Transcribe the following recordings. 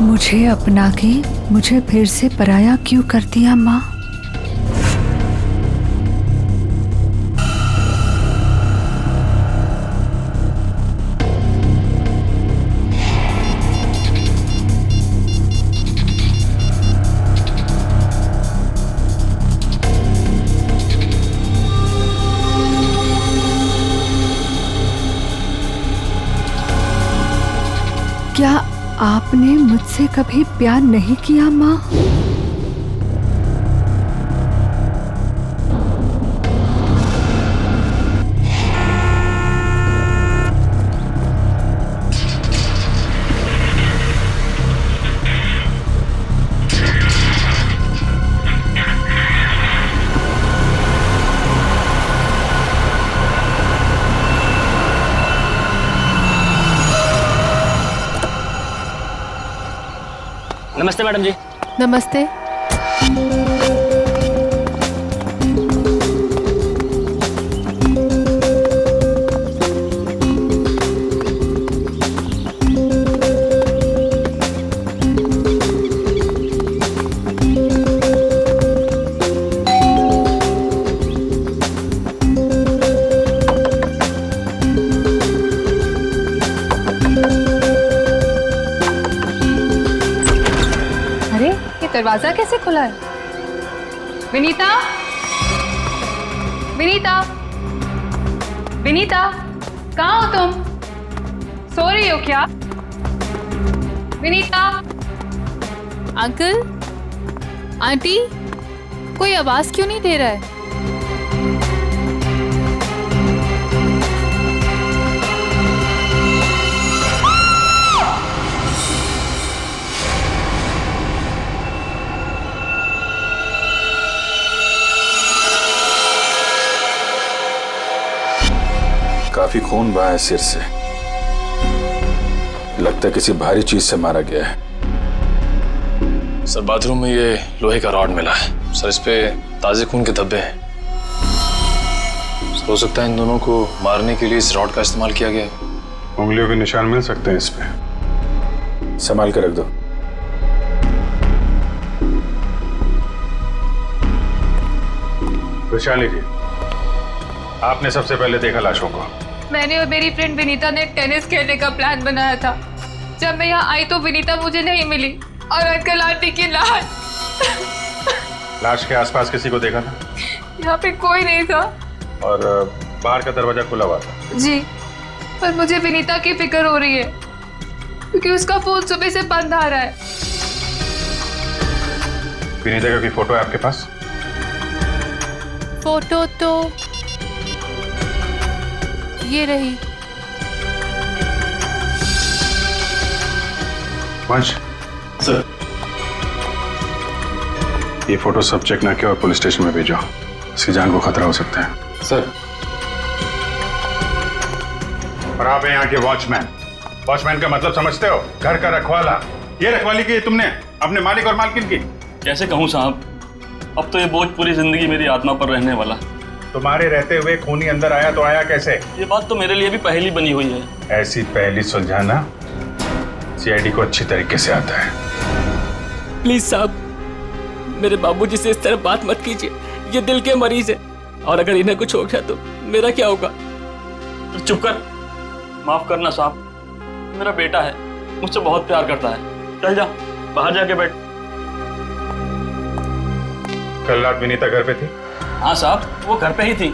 मुझे अपना के मुझे फिर से पराया क्यों कर दिया माँ? क्या आपने मुझसे कभी प्यार नहीं किया माँ? नमस्ते मैडम जी। नमस्ते। दरवाजा कैसे खुला है? विनीता, विनीता, विनीता, कहाँ हो तुम? सो रही हो क्या? विनीता। अंकल, आंटी, कोई आवाज क्यों नहीं दे रहा है? काफी खून बहा है सिर से। लगता है किसी भारी चीज से मारा गया है। सर बाथरूम में ये लोहे का रॉड मिला है सर, इस पे ताजे खून के धब्बे हैं। हो सकता है इन दोनों को मारने के लिए इस रॉड का इस्तेमाल किया गया है। उंगलियों के निशान मिल सकते हैं इस पे। संभाल के रख दो। वैशाली जी, आपने सबसे पहले देखा लाशों को? मैंने और मेरी फ्रेंड विनीता ने टेनिस खेलने का प्लान बनाया था। जब मैं यहाँ आई तो विनीता मुझे नहीं मिली और अंकल आंटी की लाश। लाश के आसपास किसी को देखा था? यहाँ पे कोई नहीं था। और बाहर का दरवाजा खुला हुआ था? जी, पर मुझे विनीता की फिक्र हो रही है क्योंकि उसका फोन सुबह से बंद आ रहा है। विनीता का कोई फोटो है आपके पास? फोटो तो ये रही। वंश सर, ये फोटो सब चेक ना किया और पुलिस स्टेशन में भेजो। इसकी जान को खतरा हो सकता है। सर। और आप यहाँ के वॉचमैन। वॉचमैन का मतलब समझते हो? घर का रखवाला। ये रखवाली की तुमने अपने मालिक और मालकिन की? कैसे कहूँ साहब, अब तो ये बोझ पूरी जिंदगी मेरी आत्मा पर रहने वाला। तुम्हारे रहते हुए खूनी अंदर आया तो आया कैसे? ये बात तो मेरे लिए भी पहेली बनी हुई है। ऐसी पहेली सुलझाना सीआईडी को अच्छी तरीके से आता है। प्लीज साहब, मेरे बाबूजी से इस तरह बात मत कीजिए। ये दिल के मरीज है और अगर इन्हें कुछ हो गया तो मेरा क्या होगा? चुप कर, माफ करना साहब, मेरा बेटा है, मुझसे बहुत प्यार करता है। चल जा, बाहर जाके बैठ। कल रात विनीता घर पे थी? हाँ साहब, वो घर पे ही थी,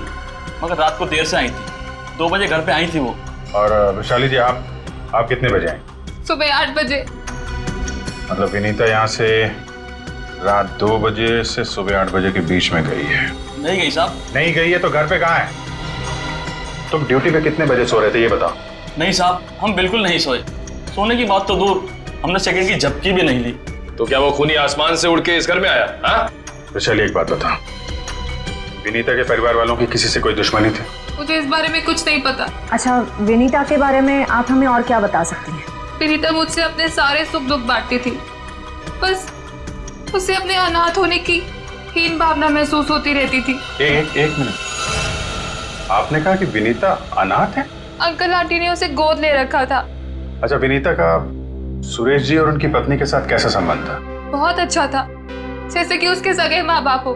मगर रात को देर से आई थी। 2 बजे घर पे आई थी वो। और वैशाली जी, आप कितने बजे आई? सुबह 8 बजे। मतलब विनीता यहाँ से रात 2 बजे से सुबह 8 बजे के बीच में गई है? नहीं गई साहब। नहीं गई है तो घर पे कहाँ है? तुम ड्यूटी पे कितने बजे सो रहे थे ये बताओ। नहीं साहब, हम बिल्कुल नहीं सोए। सोने की बात तो दूर, हमने सेकंड की झपकी भी नहीं ली। तो क्या वो खूनी आसमान से उड़ के इस घर में आया? हाँ? वैशाली, एक बात बता, विनीता के परिवार वालों की किसी से कोई दुश्मनी थी? मुझे इस बारे में कुछ नहीं पता। अच्छा, विनीता के बारे में आप हमें और क्या बता सकती हैं? विनीता मुझसे अपने सारे सुख दुख बांटती थी, बस उसे अपने अनाथ होने की हीन भावना महसूस होती रहती थी। एक मिनट, आपने कहा कि विनीता अनाथ है? अंकल आंटी ने उसे गोद ले रखा था। अच्छा, विनीता का सुरेश जी और उनकी पत्नी के साथ कैसा संबंध था? बहुत अच्छा था, जैसे कि उसके सगे माँ बाप हो।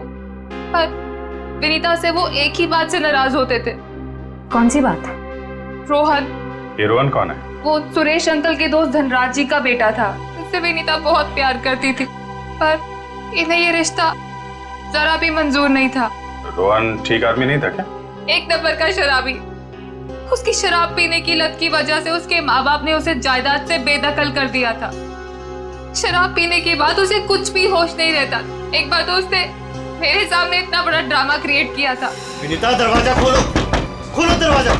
पर विनीता से वो एक ही बात से नाराज होते थे। कौन सी बात? रोहन। ये रोहन कौन है? वो सुरेश अंकल के दोस्त धनराज जी का बेटा था। उससे विनीता बहुत प्यार करती थी, पर इन्हें ये रिश्ता जरा भी मंजूर नहीं था। रोहन ठीक आदमी नहीं था क्या? एक नंबर का शराबी। उसकी शराब पीने की लत की वजह से उसके माँ बाप ने उसे जायदाद से बेदखल कर दिया था। शराब पीने के बाद उसे कुछ भी होश नहीं रहता। एक बार तो उसने मेरे सामने इतना बड़ा ड्रामा क्रिएट किया था। विनीता दरवाजा खोलो, खोलो दरवाजा।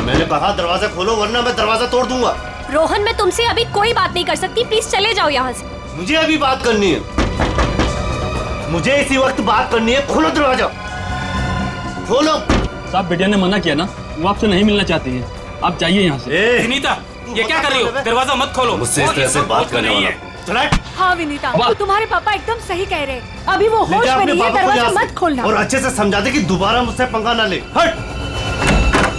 मैंने कहा दरवाजा खोलो वरना मैं दरवाजा तोड़ दूंगा। रोहन, मैं तुमसे अभी कोई बात नहीं कर सकती, प्लीज चले जाओ यहाँ से। मुझे अभी बात करनी है, मुझे इसी वक्त बात करनी है। खोलो दरवाजा, खोलो। साहब बिटिया ने मना किया ना, वो आपसे नहीं मिलना चाहती है, आप जाइए यहाँ से। विनीता, ये क्या कर रही हो? दरवाजा मत खोलो। मुझसे इस तरह से बात करने वाला चला। हाँ विनीता, तुम्हारे पापा एकदम सही कह रहे हैं। अभी वो होश में नहीं है, दरवाजा मत खोलना। और अच्छे से समझा दे कि दोबारा मुझसे पंगा ना ले। हट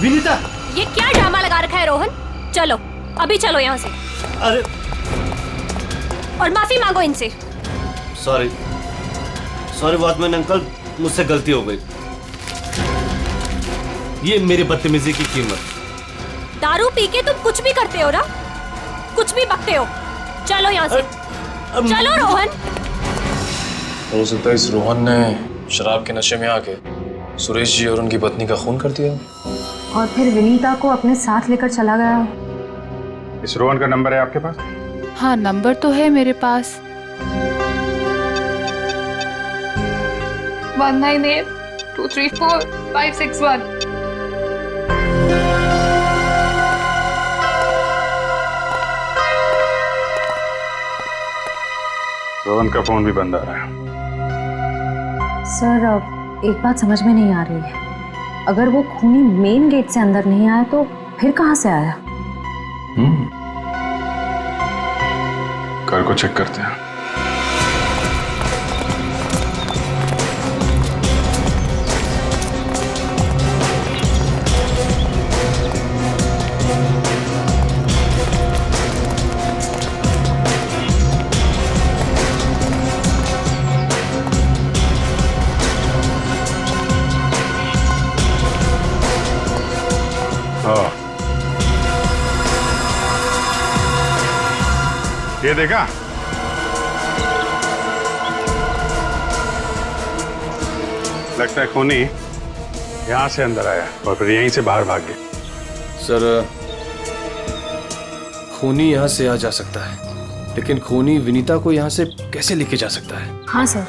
विनीता। ये क्या ड्रामा लगा रखा है रोहन? चलो अभी चलो यहाँ से। अरे और माफी मांगो इनसे। सॉरी सॉरी वॉचमैन अंकल, मुझसे गलती हो गई। ये मेरी बदतमीजी की कीमत। दारू पी के तुम कुछ भी करते हो ना, कुछ भी बकते हो। चलो यहाँ से, चलो रोहन। हो सकता है इस रोहन ने शराब के नशे में आके सुरेश जी और उनकी पत्नी का खून कर दिया, और फिर विनीता को अपने साथ लेकर चला गया। इस रोहन का नंबर है आपके पास? हाँ नंबर तो है मेरे पास। 198234-561। रोहन का फोन भी बंद आ रहा है। सर एक बात समझ में नहीं आ रही है, अगर वो खूनी मेन गेट से अंदर नहीं आया तो फिर कहाँ से आया? घर को चेक करते हैं। ये देखा? लगता है खूनी यहां से अंदर आया और फिर यहीं से बाहर भाग गया। सर खूनी यहाँ से आ जा सकता है, लेकिन खूनी विनीता को यहाँ से कैसे लेके जा सकता है? हाँ सर,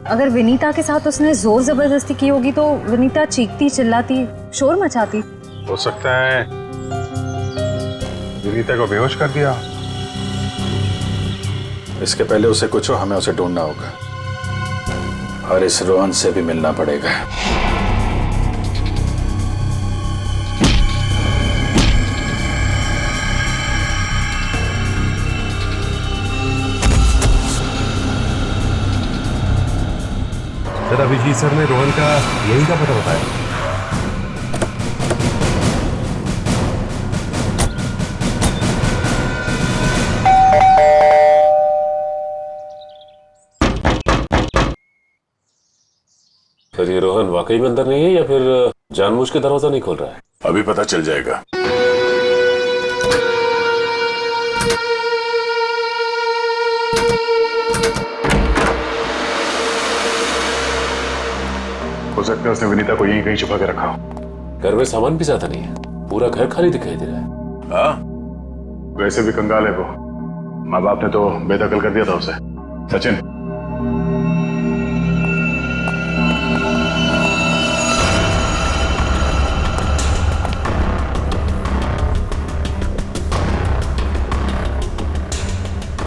अगर विनीता के साथ उसने जोर जबरदस्ती की होगी तो विनीता चीखती चिल्लाती शोर मचाती। हो सकता है विनीता को बेहोश कर दिया। इसके पहले उसे कुछ हो, हमें उसे ढूंढना होगा और इस रोहन से भी मिलना पड़ेगा। सर अभिजीत सर ने रोहन का यही का पता बताया। सर ये रोहन वाकई में अंदर नहीं है या फिर जानबूझ के दरवाजा नहीं खोल रहा है? अभी पता चल जाएगा। हो सकता है उसने विनीता को यहीं कहीं छुपा के रखा हो। घर में सामान भी ज्यादा नहीं है, पूरा घर खाली दिखाई दे रहा है। हाँ, वैसे भी कंगाल है वो। माँ बाप ने तो बेदखल कर दिया था उसे। सचिन,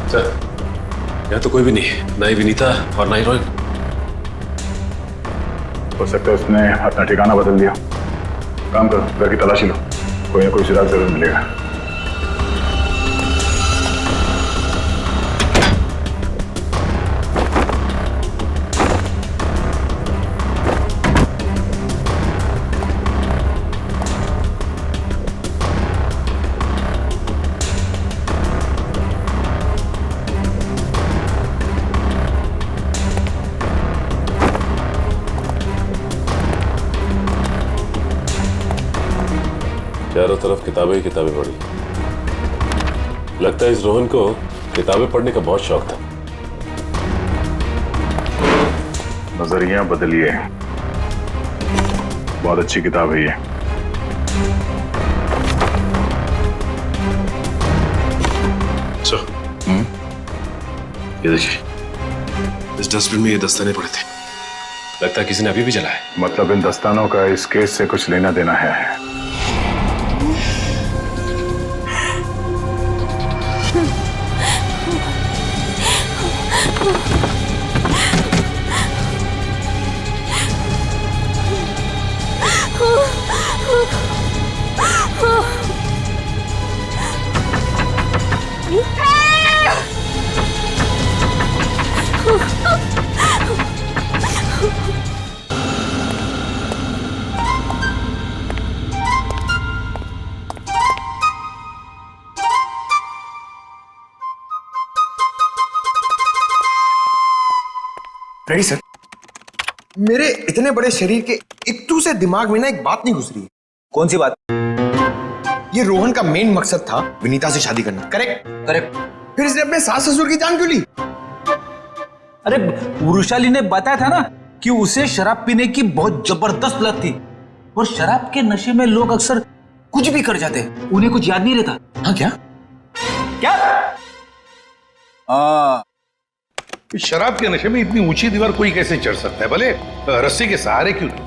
सर यहाँ तो कोई भी नहीं है, ना ही विनीता और ना ही रोहन। हो सकता है उसने अपना ठिकाना बदल दिया। काम करो, घर की तलाशी लो, कोई ना कोई सुराग जरूर मिलेगा। चारों तरफ किताबें ही किताबें पढ़ी। लगता है इस रोहन को किताबें पढ़ने का बहुत शौक था। नजरिया बदलिए, बहुत अच्छी किताब है ये। ये देखिए, इस डस्टबिन में ये दस्ताने पड़े थे। लगता है किसी ने अभी भी जलाया। मतलब इन दस्तानों का इस केस से कुछ लेना देना है। Ready sir. मेरे इतने बड़े शरीर के इत्तू से दिमाग में ना एक बात नहीं घुस रही है। कौन सी बात? ये रोहन का मेन मकसद था विनीता से शादी करना, करेक्ट? करेक्ट। फिर इसने अपने सास ससुर की जान क्यों ली? अरे वृषाली ने बताया था ना कि उसे शराब पीने की बहुत जबरदस्त लत थी, और शराब के नशे में लोग अक्सर कुछ भी कर जाते हैं, उन्हें कुछ याद नहीं रहता। हाँ क्या? शराब के नशे में इतनी ऊंची दीवार कोई कैसे चढ़ सकता है, भले रस्सी के सहारे क्यों नहीं?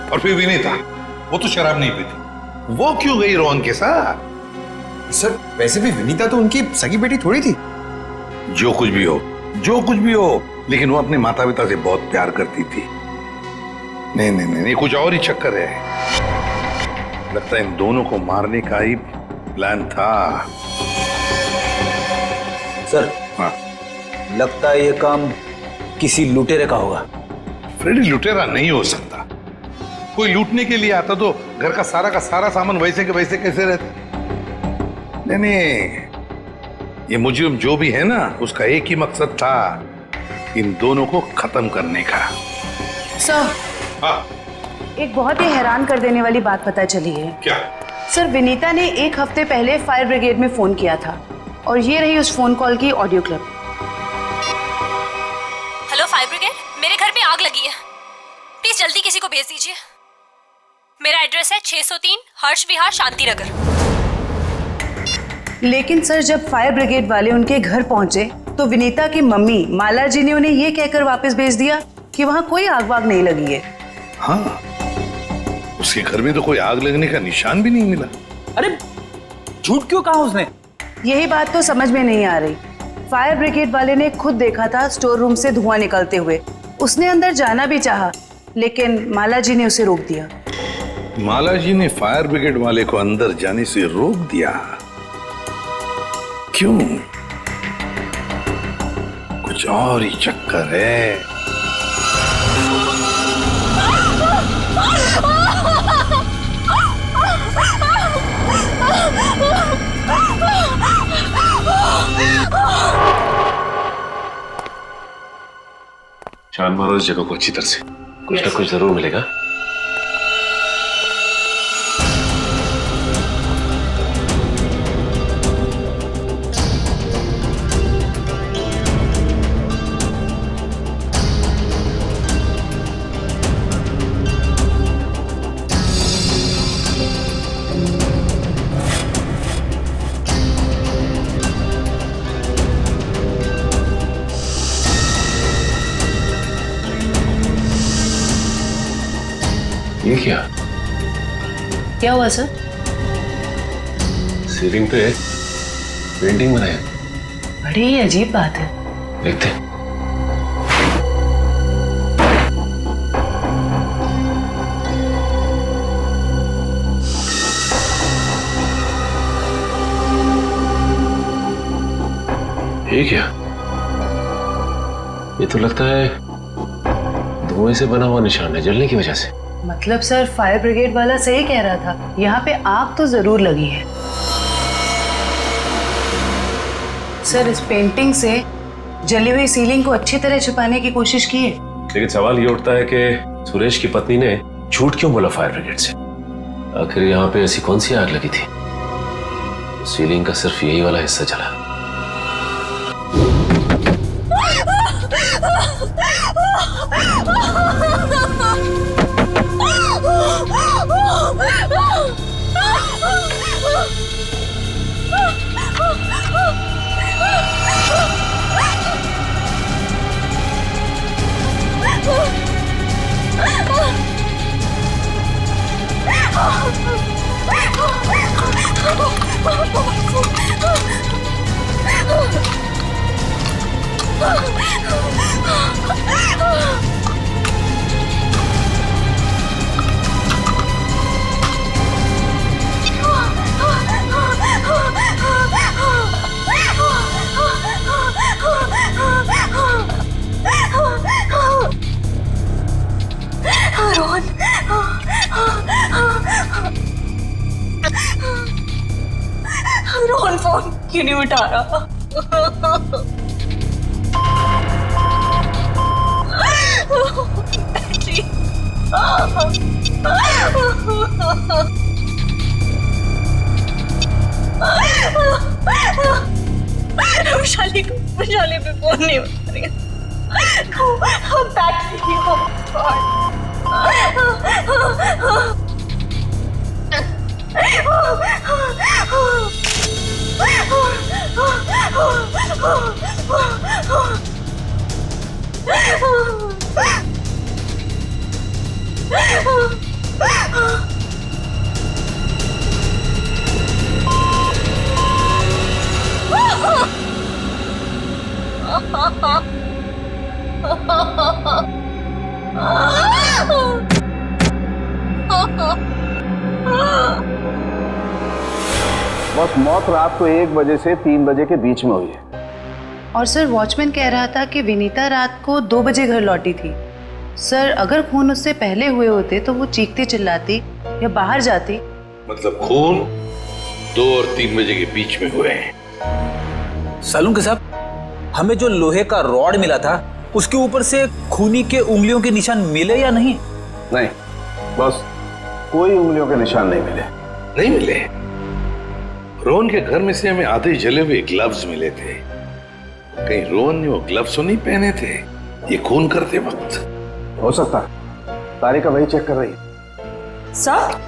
और फिर विनीता, वो तो शराब नहीं पीती, वो क्यों गई रोहन के साथ? सर वैसे भी विनीता तो उनकी सगी बेटी थोड़ी थी। जो कुछ भी हो, लेकिन वो अपने माता पिता से बहुत प्यार करती थी। नहीं नहीं नहीं, कुछ और ही चक्कर है। लगता है इन दोनों को मारने का ही प्लान था। सर, हाँ, लगता है ये काम किसी लुटेरे का होगा। फ्रेडी लुटेरा नहीं हो सकता। कोई लूटने के लिए आता तो घर का सारा सामान वैसे के वैसे कैसे रहता? नहीं, ये मुजरिम जो भी है ना, उसका एक ही मकसद था, इन दोनों को खत्म करने का। सर, हाँ, एक बहुत ही हैरान कर देने वाली बात पता चली है। क्या? सर विनीता ने 1 हफ्ते पहले फायर ब्रिगेड में फोन किया था, और ये रही उस फोन कॉल की audio clip. Hello fire brigade, मेरे घर में आग लगी है, प्लीज जल्दी किसी को भेज दीजिए। मेरा एड्रेस है 603 हर्ष विहार शांति नगर। लेकिन सर जब फायर ब्रिगेड वाले उनके घर पहुंचे तो विनीता की मम्मी माला जी ने उन्हें ये कहकर वापस भेज दिया कि वहां कोई आग वाग नहीं लगी है। हाँ, उसके घर में तो कोई आग लगने का निशान भी नहीं मिला। अरे झूठ क्यों कहा उसने? यही बात तो समझ में नहीं आ रही। फायर ब्रिगेड वाले ने खुद देखा था स्टोर रूम से धुआं निकलते हुए। उसने अंदर जाना भी चाहा, लेकिन माला जी ने उसे रोक दिया। माला जी ने फायर ब्रिगेड वाले को अंदर जाने से रोक दिया? क्यों? कुछ और ही चक्कर है। छान मारो इस जगह को अच्छी तरह से, कुछ ना कुछ जरूर मिलेगा। ये क्या हुआ सर? सीलिंग पे पेंटिंग बनाया। बड़ी ही अजीब बात है। देखते हैं। ये क्या? ये तो लगता है धुएं से बना हुआ निशान है, जलने की वजह से। मतलब सर फायर ब्रिगेड वाला सही कह रहा था, यहाँ पे आग तो जरूर लगी है। सर इस पेंटिंग से जली हुई सीलिंग को अच्छी तरह छुपाने की कोशिश की है। लेकिन सवाल ये उठता है कि सुरेश की पत्नी ने झूठ क्यों बोला फायर ब्रिगेड से? आखिर यहाँ पे ऐसी कौन सी आग लगी थी? सीलिंग का सिर्फ यही वाला हिस्सा जला। रोहन फोन क्यों नहीं उठा रहा? वैशाली पे फोन नहीं उठा रही। बस मौत रात को 1 बजे से 3 बजे के बीच में हुई है। और सर वॉचमैन कह रहा था कि विनीता रात को 2 बजे घर लौटी थी। सर अगर खून उससे पहले हुए होते तो वो चीखती चिल्लाती या बाहर जाती। मतलब खून 2 और 3 बजे के बीच में हुए हैं। सालून के साहब, हमें जो लोहे का रॉड मिला था उसके ऊपर से खूनी के उंगलियों के निशान मिले या नहीं? नहीं, बस कोई उंगलियों के निशान नहीं मिले। नहीं मिले? रोहन के घर में से हमें आधे जले हुए ग्लव्स मिले थे। कहीं रोहन ने वो ग्लव्स तो नहीं पहने थे ये खून करते वक्त? हो सकता है, तारिका वही चेक कर रही है। सर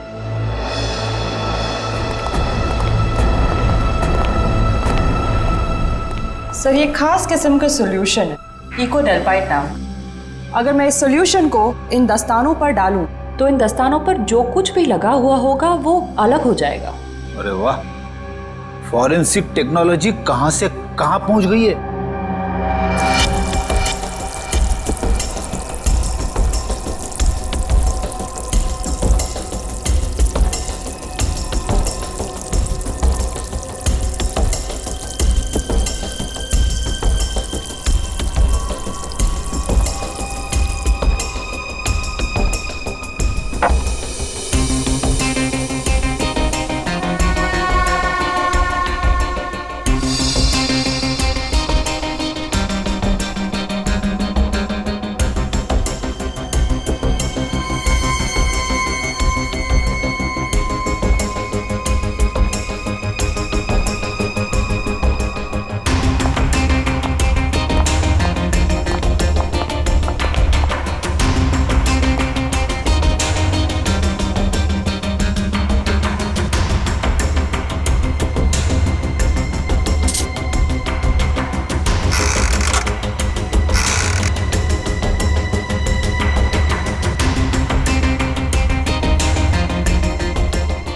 सर ये खास किस्म का सॉल्यूशन है, इको डेल्पाइट नाम। अगर मैं इस सॉल्यूशन को इन दस्तानों पर डालूं तो इन दस्तानों पर जो कुछ भी लगा हुआ होगा वो अलग हो जाएगा। अरे वाह, फॉरेंसिक टेक्नोलॉजी कहां से कहां पहुंच गई है।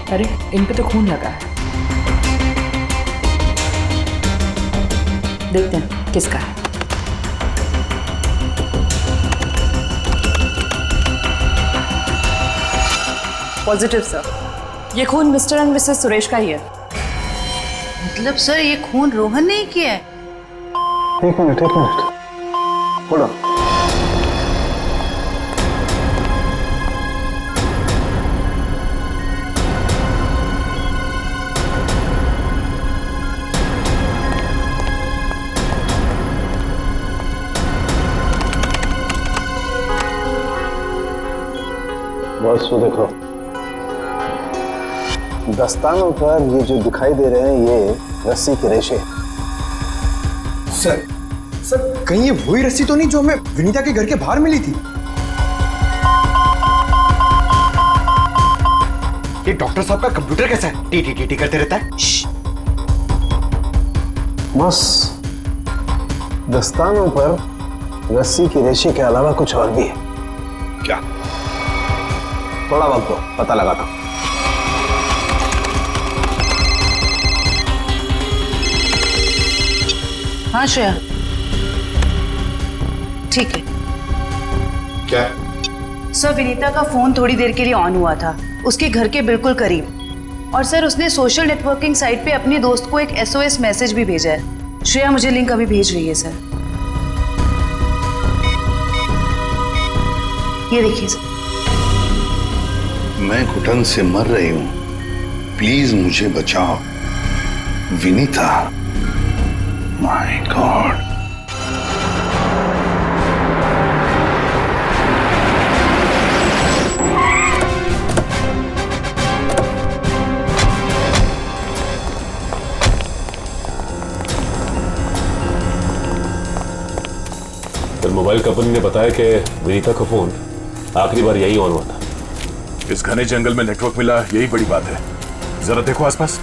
अरे इन पे तो खून लगा है, देखते हैं किसका है। पॉजिटिव सर, ये खून मिस्टर एंड मिसेस सुरेश का ही है। मतलब सर ये खून रोहन ने ही किया है? एक मिनट होल्ड ऑन। बस वो देखो, दस्तानों पर ये जो दिखाई दे रहे हैं ये रस्सी के रेशे। सर कहीं ये वही रस्सी तो नहीं जो हमें विनीता के घर के बाहर मिली थी? ये डॉक्टर साहब का कंप्यूटर कैसा है? टी करते रहता है। बस दस्तानों पर रस्सी की रेशे के अलावा कुछ और भी है। क्या? थोड़ा वक्त दो, पता लगाता हूं। हाँ श्रेया, ठीक है। क्या? सर विनीता का फोन थोड़ी देर के लिए ऑन हुआ था, उसके घर के बिल्कुल करीब। और सर उसने सोशल नेटवर्किंग साइट पे अपने दोस्त को एक SOS मैसेज भी भेजा है। श्रेया मुझे लिंक अभी भेज रही है सर। ये देखिए सर। मैं घुटन से मर रही हूं, प्लीज मुझे बचाओ। Vinita, my God. फिर मोबाइल कंपनी ने बताया कि विनीता का फोन आखिरी बार यही ऑन हुआ था। इस घने जंगल में नेटवर्क मिला, यही बड़ी बात है। जरा देखो आसपास।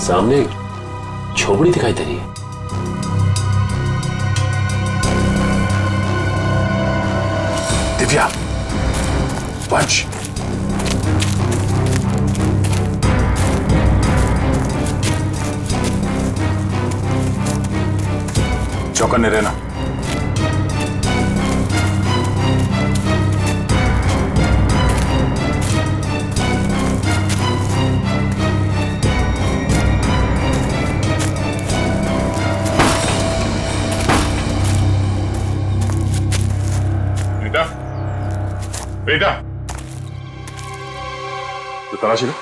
सामने झोपड़ी दिखाई दे रही है। दिव्या, पंच। चौकन्ने रहना। बेटा, तो तलाशी लो।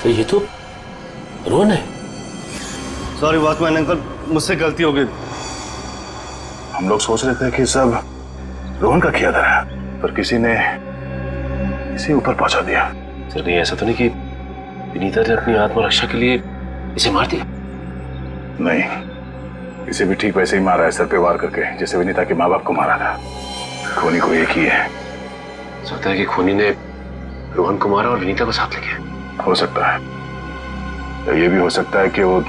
तो ये तो रोहन है। सॉरी वॉचमैन अंकल, मुझसे गलती हो गई। हम लोग सोच रहे थे कि सब रोहन का किया था, पर किसी ने इसे ऊपर पहुंचा दिया। सर कहीं ऐसा तो नहीं कि विनीता ने अपनी आत्मरक्षा के लिए इसे मार दिया? नहीं, इसे भी ठीक वैसे ही मारा है, सर पे वार करके, जैसे विनीता के माँ बाप को मारा था। खूनी को एक ही है। सोचता है कि खूनी ने रोहन को मारा और विनीता को साथ ले गया। हो सकता है, या ये भी हो सकता है कि वो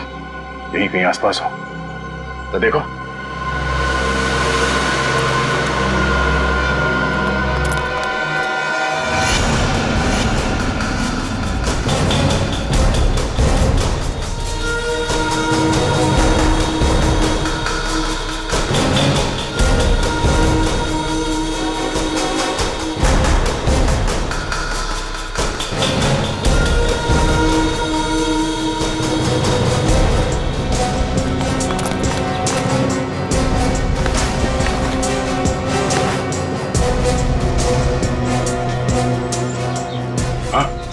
यही कहीं आसपास हो। तो देखो,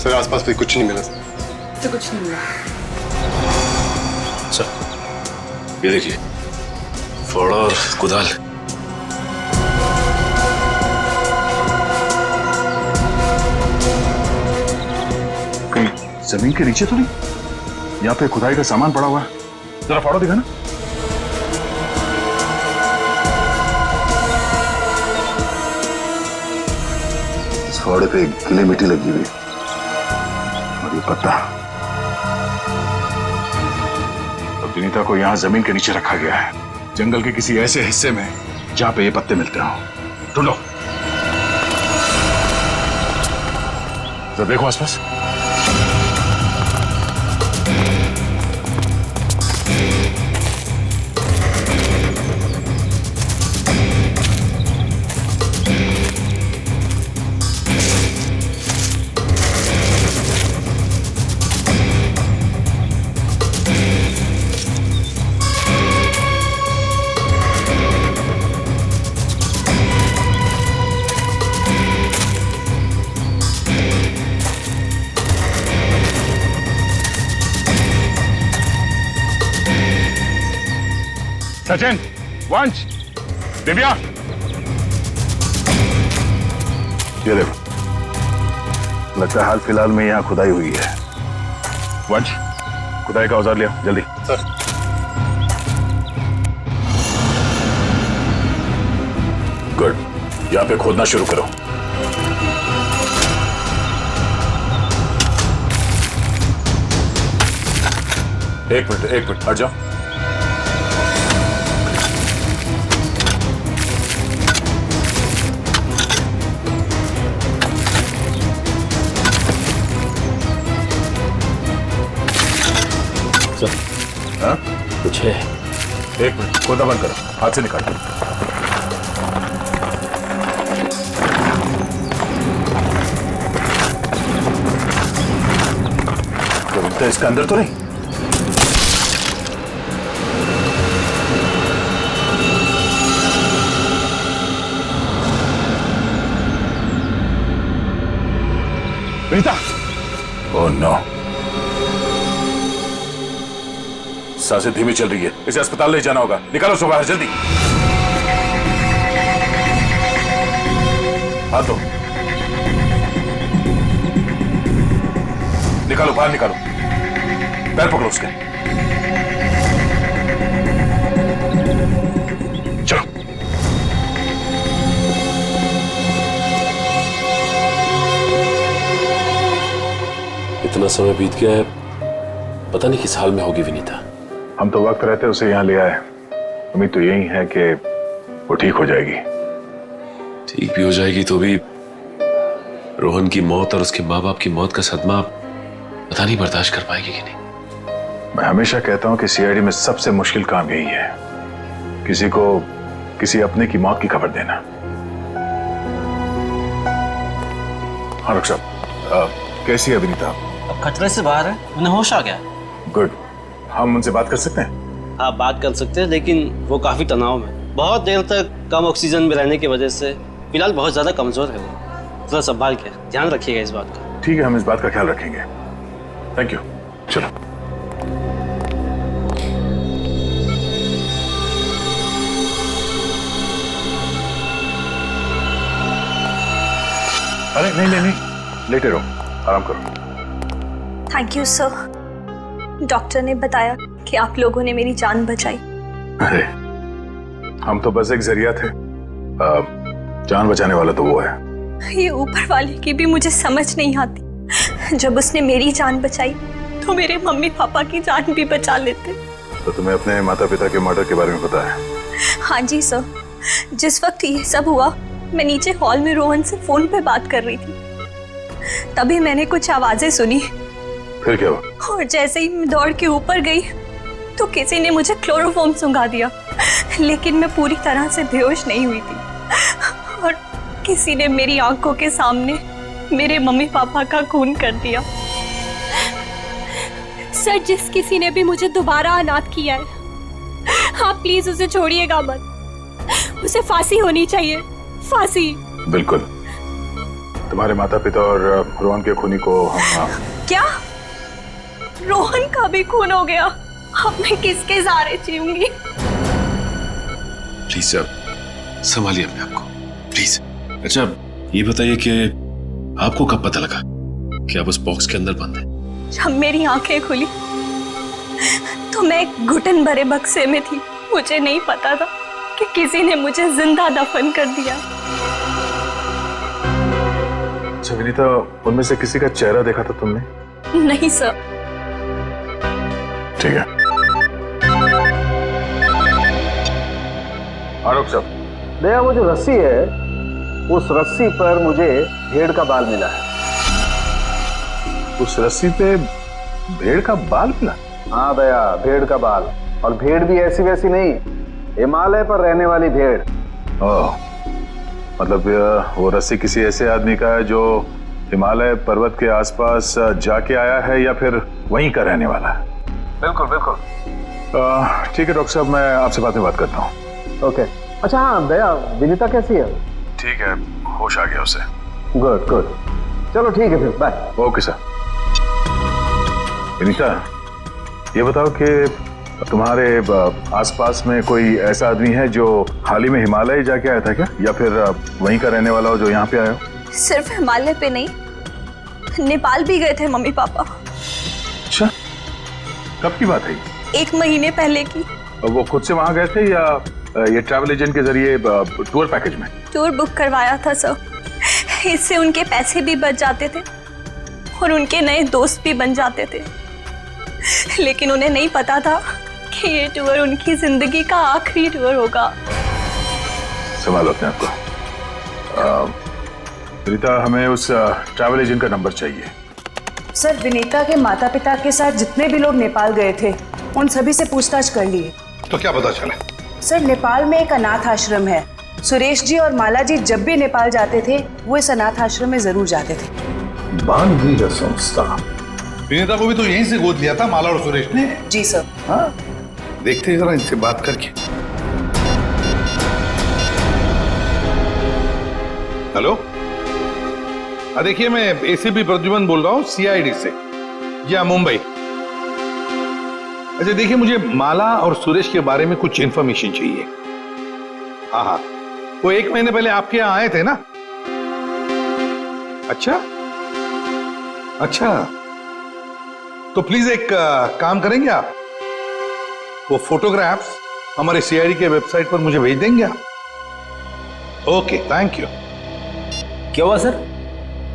सर आसपास भी कुछ नहीं मिला सर। तो कुछ नहीं मिला। सर ये देखिए, फावड़ा और कुदाल। कहीं जमीन के नीचे तो नहीं? यहाँ पे खुदाई का सामान पड़ा हुआ है, जरा फावड़ा दिखा ना। इस फावड़े पे गीली मिट्टी लगी हुई और ये पत्ता। अब विनीता को यहाँ जमीन के नीचे रखा गया है, जंगल के किसी ऐसे हिस्से में जहां पे ये पत्ते मिलते हो। ढूंढो, जरा देखो आसपास। सचिन, वंश, दिव्या, ये देखो, लगता है हाल फिलहाल में यहाँ खुदाई हुई है। वंश, खुदाई का औजार लिया जल्दी। सर। गुड, यहाँ पे खोदना शुरू करो। एक मिनट हट जाओ। हाँ? कुछ है। एक मिनट, खोदा बंद करो, हाथ से निकालो। तो इसके अंदर तो नहीं? विनीता! ओह नो, सांसें धीमी चल रही है, इसे अस्पताल ले जाना होगा। निकालो उसको बाहर जल्दी। हाथ दो, निकालो बाहर, निकालो। पैर पकड़ो उसके। चलो। इतना समय बीत गया है, पता नहीं किस हाल में होगी विनीता। हम तो वक्त रहते उसे यहाँ ले आए, उम्मीद तो यही है कि वो ठीक हो जाएगी। ठीक भी हो जाएगी तो भी रोहन की मौत और उसके माँ बाप की मौत का सदमा पता नहीं बर्दाश्त कर पाएगी कि नहीं। मैं हमेशा कहता हूँ कि सीआईडी में सबसे मुश्किल काम यही है, किसी को किसी अपने की मौत की खबर देना। हाँ डॉक्टर साहब, कैसी है विनीता? अब खतरे से बाहर है, उन्हें होश आ गया। गुड, हम उनसे बात कर सकते हैं? हाँ बात कर सकते हैं, लेकिन वो काफी तनाव में, बहुत देर तक कम ऑक्सीजन में रहने की वजह से फिलहाल बहुत ज्यादा कमजोर है वो। थोड़ा संभाल के ध्यान रखिएगा इस बात का। ठीक है, हम इस बात का ख्याल रखेंगे। Thank you. चलो। अरे नहीं, लेटे रहो, आराम करो। Thank you sir. डॉक्टर ने बताया कि आप लोगों ने मेरी जान बचाई। अरे हम तो बस एक जरिया थे, जान बचाने वाला तो वो है। ये ऊपर वाले की भी मुझे समझ नहीं आती। जब उसने मेरी जान बचाई तो मेरे मम्मी पापा की जान भी बचा लेते। तो तुम्हें अपने माता पिता के मर्डर के बारे में पता है? हाँ जी सर, जिस वक्त ये सब हुआ मैं नीचे हॉल में रोहन से फोन पे बात कर रही थी, तभी मैंने कुछ आवाजें सुनी। फिर क्या हुआ? और जैसे ही मैं दौड़ के ऊपर गई तो किसी ने मुझे क्लोरोफॉर्म सुंघा दिया, लेकिन मैं पूरी तरह से बेहोश नहीं हुई थी। और किसी ने मेरी आंखों के सामने मेरे मम्मी पापा का खून कर दिया। सर, जिस किसी ने भी मुझे दोबारा अनाथ किया है, आप प्लीज उसे छोड़िएगा मत। उसे फांसी होनी चाहिए, फांसी। बिल्कुल, तुम्हारे माता पिता और रोहन के खूनी को हम क्या रोहन का भी खून हो गया? अब मैं किसके सहारे जीऊंगी? प्लीज संभालिए अपने आप को, प्लीज। अच्छा ये बताइए कि आपको कब पता लगा कि आप उस बॉक्स के अंदर बंद हैं? जब मेरी आंखें खुली तो मैं एक घुटन भरे बक्से में थी। मुझे नहीं पता था कि किसी ने मुझे जिंदा दफन कर दिया। अच्छा विनीता, उनमें से किसी का चेहरा देखा था तुमने? नहीं सर। ठीक है। आरोप साहब, दया, वो जो रस्सी है उस रस्सी पर मुझे भेड़ का बाल मिला है। उस रस्सी पे भेड़ का बाल मिला? हाँ दया, भेड़ का बाल। और भेड़ भी ऐसी वैसी नहीं, हिमालय पर रहने वाली भेड़। ओह, मतलब वो रस्सी किसी ऐसे आदमी का है जो हिमालय पर्वत के आसपास जाके आया है या फिर वहीं का रहने वाला है? बिल्कुल बिल्कुल। ठीक है डॉक्टर साहब, मैं आपसे बाद में बात करता हूँ। ओके। अच्छा हाँ दया, विनीता कैसी है? ठीक है, होश आ गया उसे। गुड गुड, चलो ठीक है फिर, बाय। Okay sir. विनीता, ये बताओ कि तुम्हारे आसपास में कोई ऐसा आदमी है जो हाल ही में हिमालय जाके आया था क्या, या फिर वहीं का रहने वाला हो जो यहाँ पे आया हो? सिर्फ हिमालय पे नहीं, नेपाल भी गए थे मम्मी पापा। अच्छा, कब की बात है? 1 महीने पहले की। वो खुद से वहां गए थे या ये ट्रैवल एजेंट के जरिए टूर पैकेज में? टूर बुक करवाया था सर। इससे उनके पैसे भी बच जाते थे और उनके नए दोस्त भी बन जाते थे। लेकिन उन्हें नहीं पता था कि ये टूर उनकी जिंदगी का आखिरी टूर होगा। संभालो अपने आप को। विनीता, हमें उस ट्रैवल एजेंट का नंबर चाहिए। सर, विनीता के माता पिता के साथ जितने भी लोग नेपाल गए थे उन सभी से पूछताछ कर लिए। तो क्या पता चला? सर, नेपाल में एक अनाथ आश्रम है। सुरेश जी और माला जी जब भी नेपाल जाते थे वो इस अनाथ आश्रम में जरूर जाते थे। बानवीर संस्था। विनीता को भी तो यहीं से गोद लिया था माला और सुरेश ने। जी सर। हाँ, देखते हैं जरा इनसे बात करके। हेलो, देखिए मैं एसीपी प्रद्युमन बोल रहा हूँ सीआईडी से, या मुंबई। अच्छा देखिए, मुझे माला और सुरेश के बारे में कुछ इंफॉर्मेशन चाहिए। हाँ, वो 1 महीने पहले आपके यहाँ आए थे ना? अच्छा, तो प्लीज एक काम करेंगे आप, वो फोटोग्राफ्स हमारे सीआईडी के वेबसाइट पर मुझे भेज देंगे आप? Okay, thank you. क्या हुआ सर?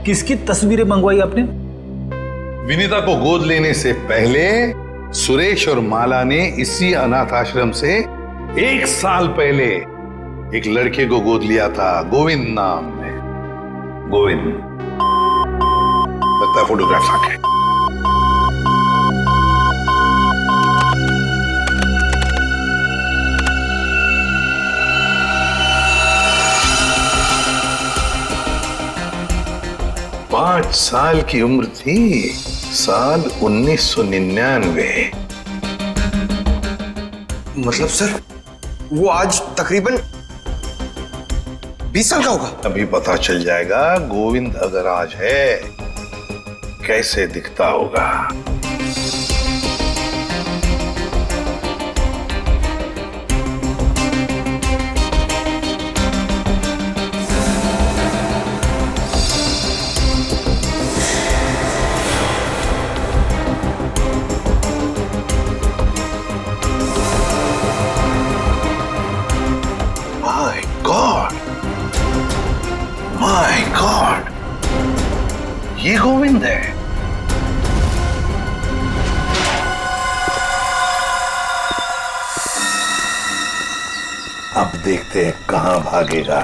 किसकी तस्वीरें मंगवाई आपने? विनीता को गोद लेने से पहले सुरेश और माला ने इसी अनाथ आश्रम से 1 साल पहले एक लड़के को गोद लिया था, गोविंद नाम में। गोविंद, लगता है फोटोग्राफ्स आ गए। पांच साल की उम्र थी, साल 1999। मतलब सर, वो आज तकरीबन 20 साल का होगा। अभी पता चल जाएगा गोविंद अगर आज है कैसे दिखता होगा। माय गॉड, ये गोविंद है। अब देखते हैं कहां भागेगा।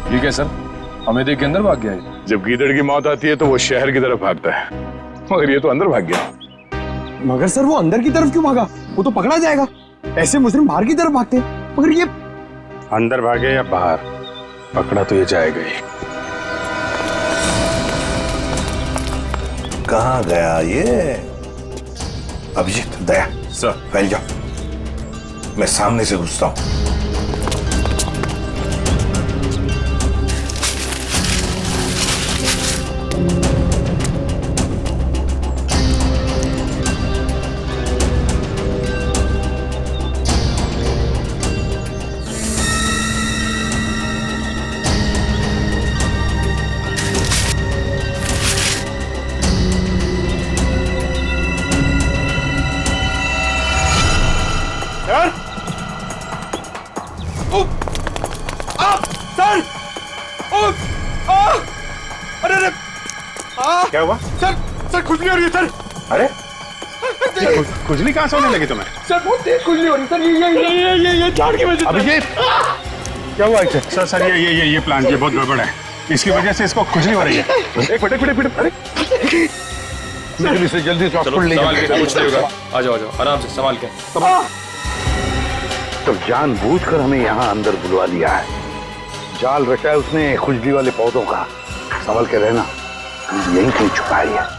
ठीक है सर, हमें देख के अंदर भाग गया है। जब गीदड़ की मौत आती है तो वो शहर की तरफ भागता है, मगर ये तो अंदर भाग गया। मगर सर, वो अंदर की तरफ क्यों भागा? वो तो पकड़ा जाएगा। ऐसे मुजरिम बाहर की तरफ भागते हैं, मगर ये अंदर भागे या बाहर, पकड़ा तो ये जाएगा ही। कहां गया ये? अभिजीत, दया, सर फैल जाओ, मैं सामने से घुसता हूं। सर अरे अरे क्या हुआ? सर खुजली हो रही है सर। अरे खुजली कहाँ से होने लगी तुम्हें? सर बहुत तेज खुजली हो रही है सर। ये झाड़ की वजह से। अभिजीत क्या हुआ इसे? सर ये प्लांट ये बहुत गड़बड़ है, इसकी वजह से इसको खुजली हो रही है। एक मिनट अरे जल्दी से हॉस्पिटल ले संभाल के, कुछ नहीं होगा। आ जाओ आराम से संभाल के। तो जानबूझकर हमें यहाँ अंदर बुलवा लिया है, जाल रचा है उसने खुजली वाले पौधों का। संभल के रहना, यहीं कहीं छुपाई है।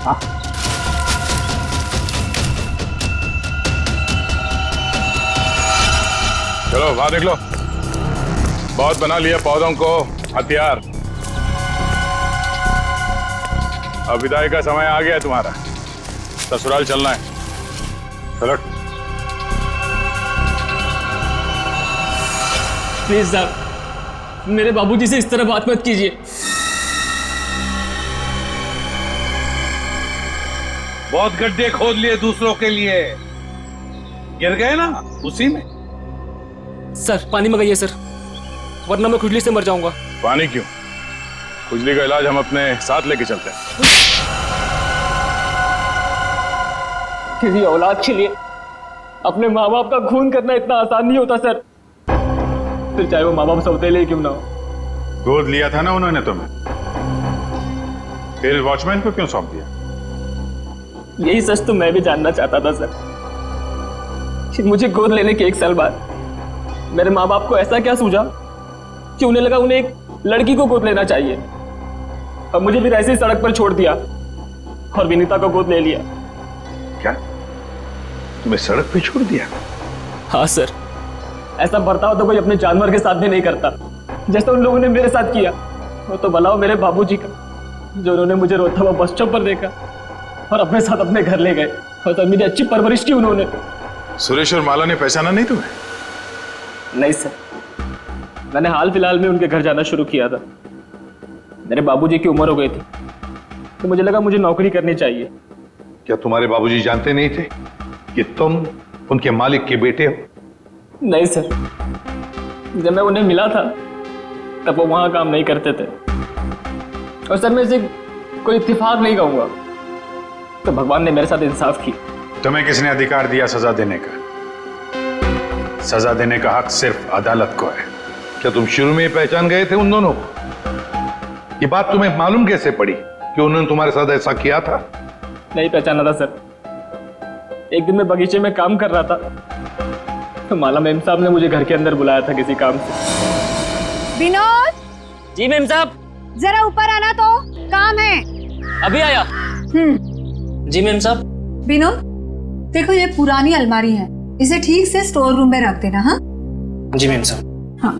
हाँ? चलो बाहर निकलो, बहुत बना लिया पौधों को हथियार। अब विदाई का समय आ गया तुम्हारा, ससुराल चलना है। चलो प्लीज साहब, मेरे बाबूजी से इस तरह बात मत कीजिए। बहुत गड्ढे खोद लिए दूसरों के लिए, गिर गए ना उसी में। सर पानी मंगाइए सर, वरना मैं खुजली से मर जाऊंगा। पानी क्यों? खुजली का इलाज हम अपने साथ लेके चलते हैं। किसी औलाद के लिए अपने माँ बाप का खून करना इतना आसान नहीं होता सर, फिर चाहे वो माँ बाप सौतेले क्यों ना हो। गोद लिया था ना उन्होंने तुम्हें, फिर वॉचमैन को क्यों सौंप दिया? यही सच तो मैं भी जानना चाहता था सर, कि मुझे गोद लेने के 1 साल बाद मेरे माँ बाप को ऐसा क्या सूझा कि उन्हें लगा उन्हें एक लड़की को गोद लेना चाहिए, और मुझे फिर ऐसे ही सड़क पर छोड़ दिया और विनीता को गोद ले लिया। क्या तुम्हें सड़क पे छोड़ दिया? हाँ सर, ऐसा बर्ताव तो कोई अपने जानवर के साथ भी नहीं करता, जैसा उन लोगों ने मेरे साथ किया। वो तो भला हो मेरे बाबूजी का, जो उन्होंने मुझे रोता हुआ बस स्टॉप पर देखा और अपने साथ अपने घर ले गए, और तब मेरी अच्छी परवरिश की उन्होंने। सुरेश और माला ने पहचाना नहीं तुम्हें? नहीं सर, मैंने हाल फिलहाल में उनके घर जाना शुरू किया था। मेरे बाबूजी की उम्र हो गई थी, तो मुझे लगा मुझे नौकरी करनी चाहिए। क्या तुम्हारे बाबूजी जानते नहीं थे कि तुम उनके मालिक के बेटे हो? नहीं सर, जब मैं उन्हें मिला था तब वो वहां काम नहीं करते थे। और सर मैं इसे कोई इत्तेफाक नहीं कहूंगा, तो भगवान ने मेरे साथ इंसाफ की। तुम्हें किसने अधिकार दिया सजा देने का? सजा देने का हक सिर्फ अदालत को है। क्या तुम शुरू में ही पहचान गए थे उन दोनों को? ये बात तुम्हें मालूम कैसे पड़ी कि उन्होंने तुम्हारे साथ ऐसा किया था? नहीं पहचाना था सर। एक दिन मैं बगीचे में काम कर रहा था, तो माला मेम साहब ने मुझे घर के अंदर बुलाया था किसी काम से। विनोद। जी मेम साहब। जरा ऊपर आना, तो काम है। अभी आया। जी मेम साहब। विनोद देखो, ये पुरानी अलमारी है, इसे ठीक से स्टोर रूम में रख देना। हाँ जी मेम साहब। हाँ।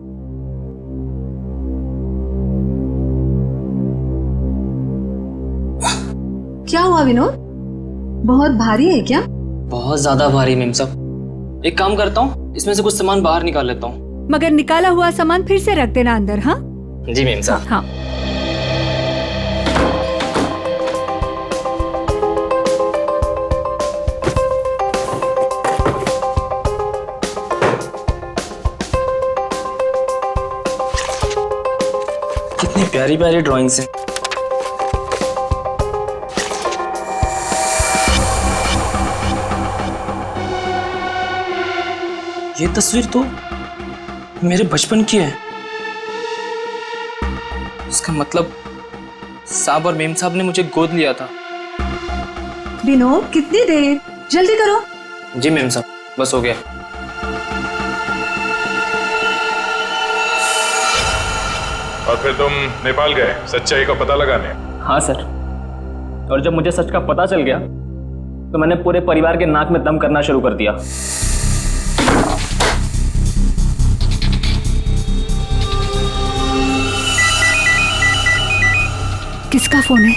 क्या हुआ विनोद, बहुत भारी है क्या? बहुत ज्यादा भारी मेम साहब। एक काम करता हूँ, इसमें से कुछ सामान बाहर निकाल लेता हूँ। मगर निकाला हुआ सामान फिर से रख देना अंदर। हाँ जी मेम साहब। हाँ। कितनी प्यारी प्यारी ड्राइंग्स हैं। ये तस्वीर तो मेरे बचपन की है। इसका मतलब साहब और मेम साहब ने मुझे गोद लिया था। विनोद कितनी देर, जल्दी करो। जी मेम साहब, बस हो गया। और फिर तुम नेपाल गए सच्चाई का पता लगाने? हाँ सर, और जब मुझे सच का पता चल गया तो मैंने पूरे परिवार के नाक में दम करना शुरू कर दिया। किसका फोन है?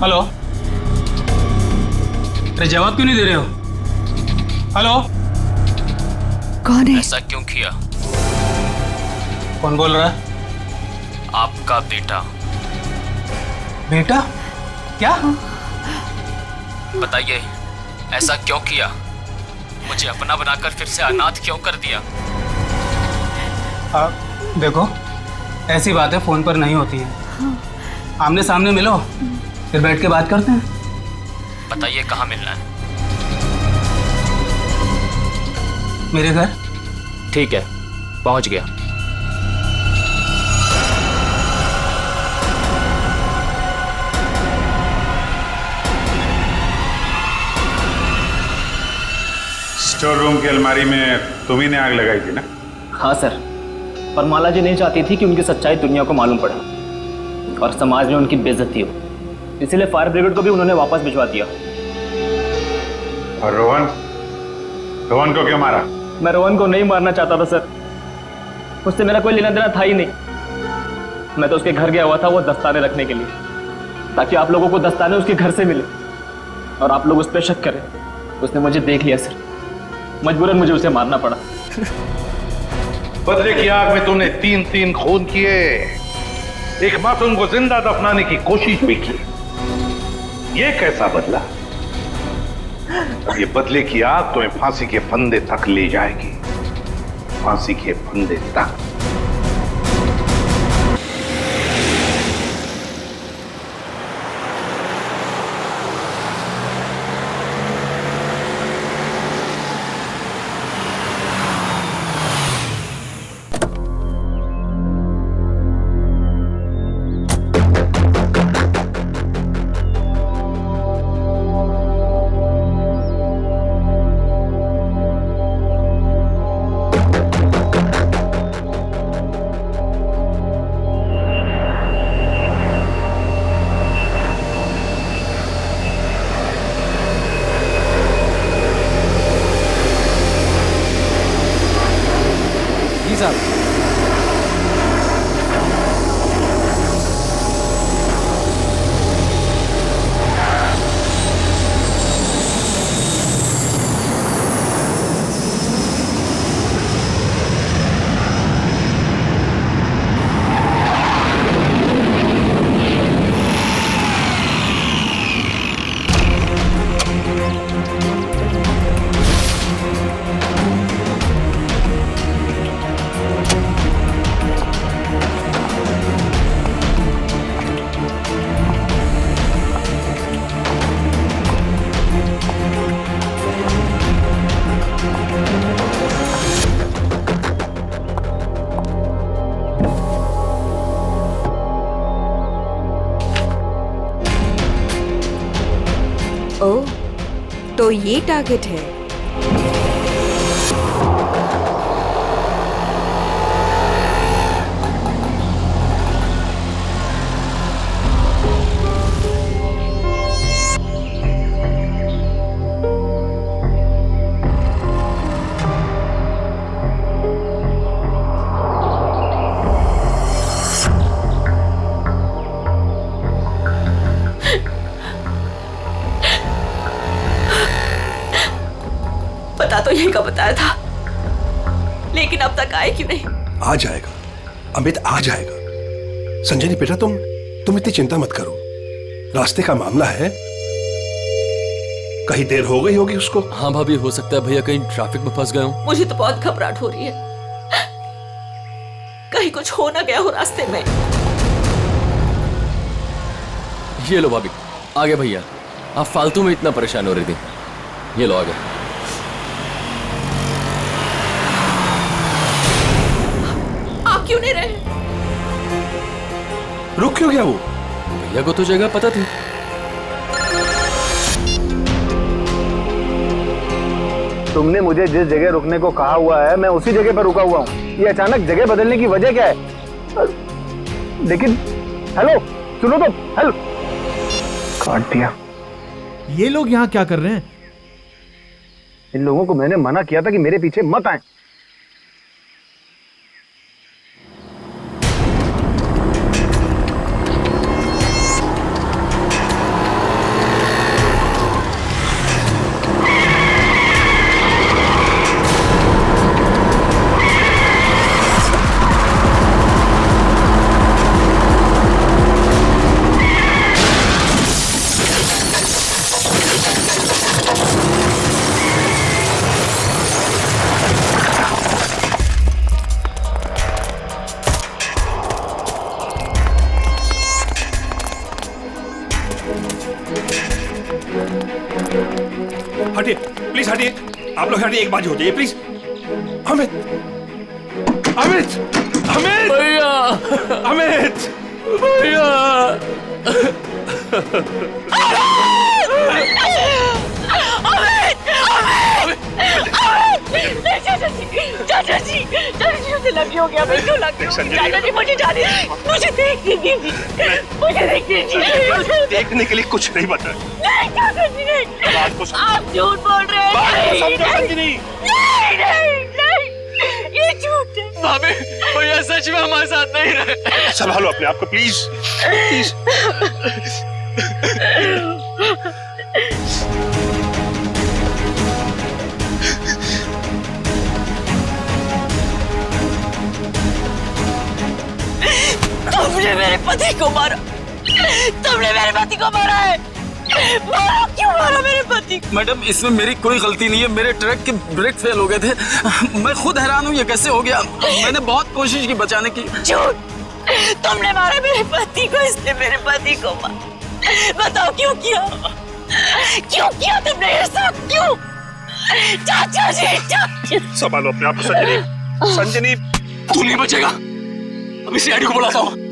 हेलो, अरे जवाब क्यों नहीं दे रहे हो? हेलो, कौन है? ऐसा क्यों किया? कौन बोल रहा है? आपका बेटा। बेटा? क्या? बताइए, ऐसा क्यों किया? मुझे अपना बनाकर फिर से अनाथ क्यों कर दिया? देखो, ऐसी बातें फोन पर नहीं होती हैं। आमने सामने मिलो, फिर बैठ के बात करते हैं। बताइए कहाँ मिलना है? मेरे घर। ठीक है, पहुंच गया। स्टोर रूम की अलमारी में तुम्ही ने आग लगाई थी ना? हाँ सर, पर माला जी नहीं चाहती थी कि उनकी सच्चाई दुनिया को मालूम पड़े और समाज में उनकी बेइज्जती हो, इसीलिए फायर ब्रिगेड को भी उन्होंने वापस भिजवा दिया। और रोहन? रोहन को क्यों मारा? मैं रोहन को नहीं मारना चाहता था सर, उससे मेरा कोई लेना देना था ही नहीं। मैं तो उसके घर गया हुआ था वो दस्ताने रखने के लिए, ताकि आप लोगों को दस्ताने उसके घर से मिले और आप लोग उस पर शक करें। उसने मुझे देख लिया सर, मजबूरन मुझे उसे मारना पड़ा। बदले की आग में तूने 3 खून किए, एक मासूम को जिंदा दफनाने की कोशिश भी की। ये कैसा बदला? ये बदले की आग तुम्हें फांसी के फंदे तक ले जाएगी, फांसी के फंदे तक। ओह, तो ये टारगेट है। पता तो यही का बताया था, लेकिन अब तक आए क्यों नहीं? आ जाएगा अमित, आ जाएगा। संजनी बेटा, तुम इतनी चिंता मत करो, रास्ते का मामला है, कहीं देर हो गई होगी उसको। हाँ भाभी, हो सकता है भैया कहीं ट्रैफिक में फंस गए हो। मुझे तो बहुत घबराहट हो रही है, कहीं कुछ हो ना गया हो रास्ते में। ये लो भाभी, आ गए भैया। आप फालतू में इतना परेशान हो रही थी। ये लो, आ गए। आप क्यों नहीं रहे? रुक क्यों गया वो? भैया को तो जगह पता थी। तुमने मुझे जिस जगह रुकने को कहा हुआ है मैं उसी जगह पर रुका हुआ हूँ। ये अचानक जगह बदलने की वजह क्या है? लेकिन हेलो, सुनो तो, हेलो। काट दिया। ये लोग यहाँ क्या कर रहे हैं? इन लोगों को मैंने मना किया था कि मेरे पीछे मत आए। प्लीज हटिए, आप लोग हटिए, एक बात हो जाइए प्लीज। अमित, अमित, अमित भैया, अमित भैया, चाचा जी मुझे लगी हो गया, बिल्कुल लगी हो गई। चाचा जी मुझे जाने, मुझे देखने दीजिए, मुझे देखने दीजिए। देखने के लिए कुछ नहीं बता। नहीं चाचा जी नहीं, आप झूठ बोल रहे हैं। नहीं, ये झूठ है। भाभी, भैया सच में हमारे साथ नहीं रहे। संभालो अपने आप को प्लीज, प्लीज। तुमने मेरे पति को मारा, तुमने मेरे पति को मारा है। मारा, क्यों मारा मेरे पति को? मैडम, इसमें मेरी कोई गलती नहीं है। मेरे ट्रक के ब्रेक फेल हो गए थे। मैं खुद हैरान हूँ ये कैसे हो गया। मैंने बहुत कोशिश की बचाने की। झूठ, तुमने मारा मेरे पति को, इसने मेरे पति को मारा। बताओ क्यों किया, क्यों किया तुमने ये सब, क्यों? चाचा जी, चाचा। संभालो अपने आप को संजनी, संजनी। तू नहीं बचेगा, अभी सीआईडी को बुलाता हूँ।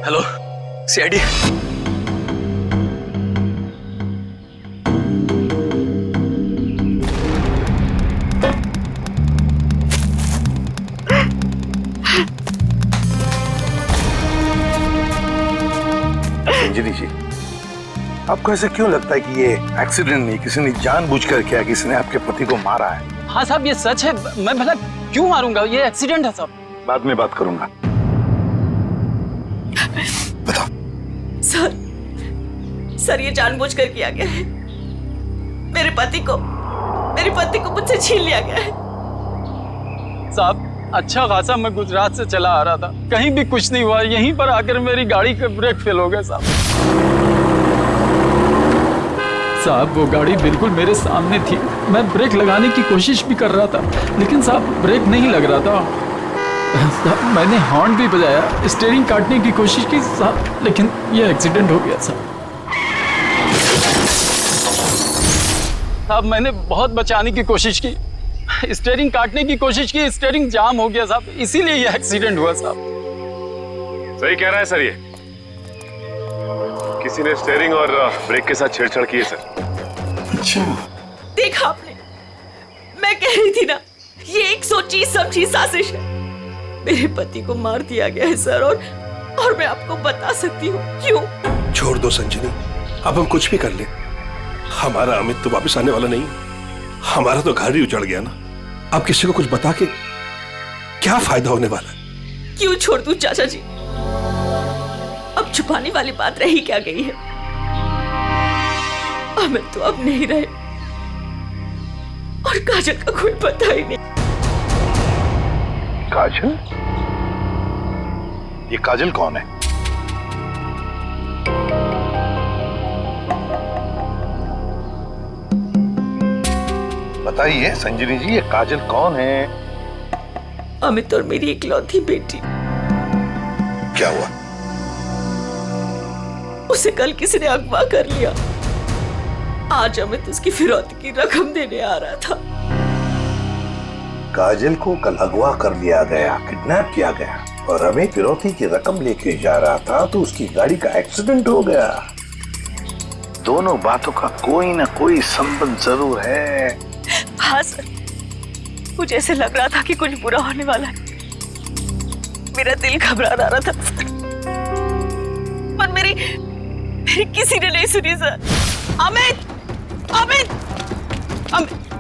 Hello CID. संजनी जी, आपको ऐसा क्यों लगता है कि ये एक्सीडेंट नहीं, किसी ने जानबूझकर किया, किसी ने आपके पति को मारा है? हाँ साहब, ये सच है। मैं भला क्यों मारूंगा, ये एक्सीडेंट है साहब। बाद में बात करूंगा। सर ये जानबूझकर किया गया है। मेरे पति को मुझसे छीन लिया गया है। साहब, अच्छा खासा मैं गुजरात से चला आ रहा था, कहीं भी कुछ नहीं हुआ। यहीं पर आकर मेरी गाड़ी का ब्रेक फेल हो गया साहब। साहब, वो गाड़ी बिल्कुल मेरे सामने थी। मैं ब्रेक लगाने की कोशिश भी कर रहा था, लेकिन साहब ब्रेक नहीं लग रहा था। मैंने हॉर्न भी बजाया, स्टीयरिंग काटने की कोशिश की साहब, लेकिन ये एक्सीडेंट हो गया साहब। साहब, मैंने बहुत बचाने की कोशिश की, स्टीयरिंग काटने की कोशिश की, स्टीयरिंग जाम हो गया साहब, इसीलिए ये एक्सीडेंट हुआ साहब। सही कह रहा है सर, ये किसी ने स्टीयरिंग और ब्रेक के साथ छेड़छाड़ की है सर। अच्छा, देखा आपने, मैं कह रही थी ना, ये एक सोची समझी साजिश है। मेरे पति को मार दिया गया है सर, और मैं आपको बता सकती हूँ क्यों। छोड़ दो संजनी, अब हम कुछ भी कर ले, हमारा अमित तो वापस आने वाला नहीं, हमारा तो घर ही उजड़ गया ना। अब किसी को कुछ बता के क्या फायदा होने वाला है? क्यों छोड़ दूं चाचा जी, अब छुपाने वाली बात रही क्या गई है। अमित तो अब नहीं रहे, और काजल का कोई पता ही नहीं। काजल? ये काजल कौन है? बताइए संजनी जी, ये काजल कौन है? अमित और मेरी इकलौती बेटी। क्या हुआ? उसे कल किसी ने अगवा कर लिया। आज अमित उसकी फिरौती की रकम देने आ रहा था। काजल को कल अगवा कर लिया गया, किडनैप किया गया, और अमित फिरौती की रकम लेके जा रहा था तो उसकी गाड़ी का एक्सीडेंट हो गया। दोनों बातों का कोई ना कोई संबंध जरूर है। हाँ सर, मुझे ऐसे लग रहा था कि कुछ बुरा होने वाला है। मेरा दिल घबरा रहा था सर, पर मेरी किसी ने नहीं सुनी सर। अमित, अमित,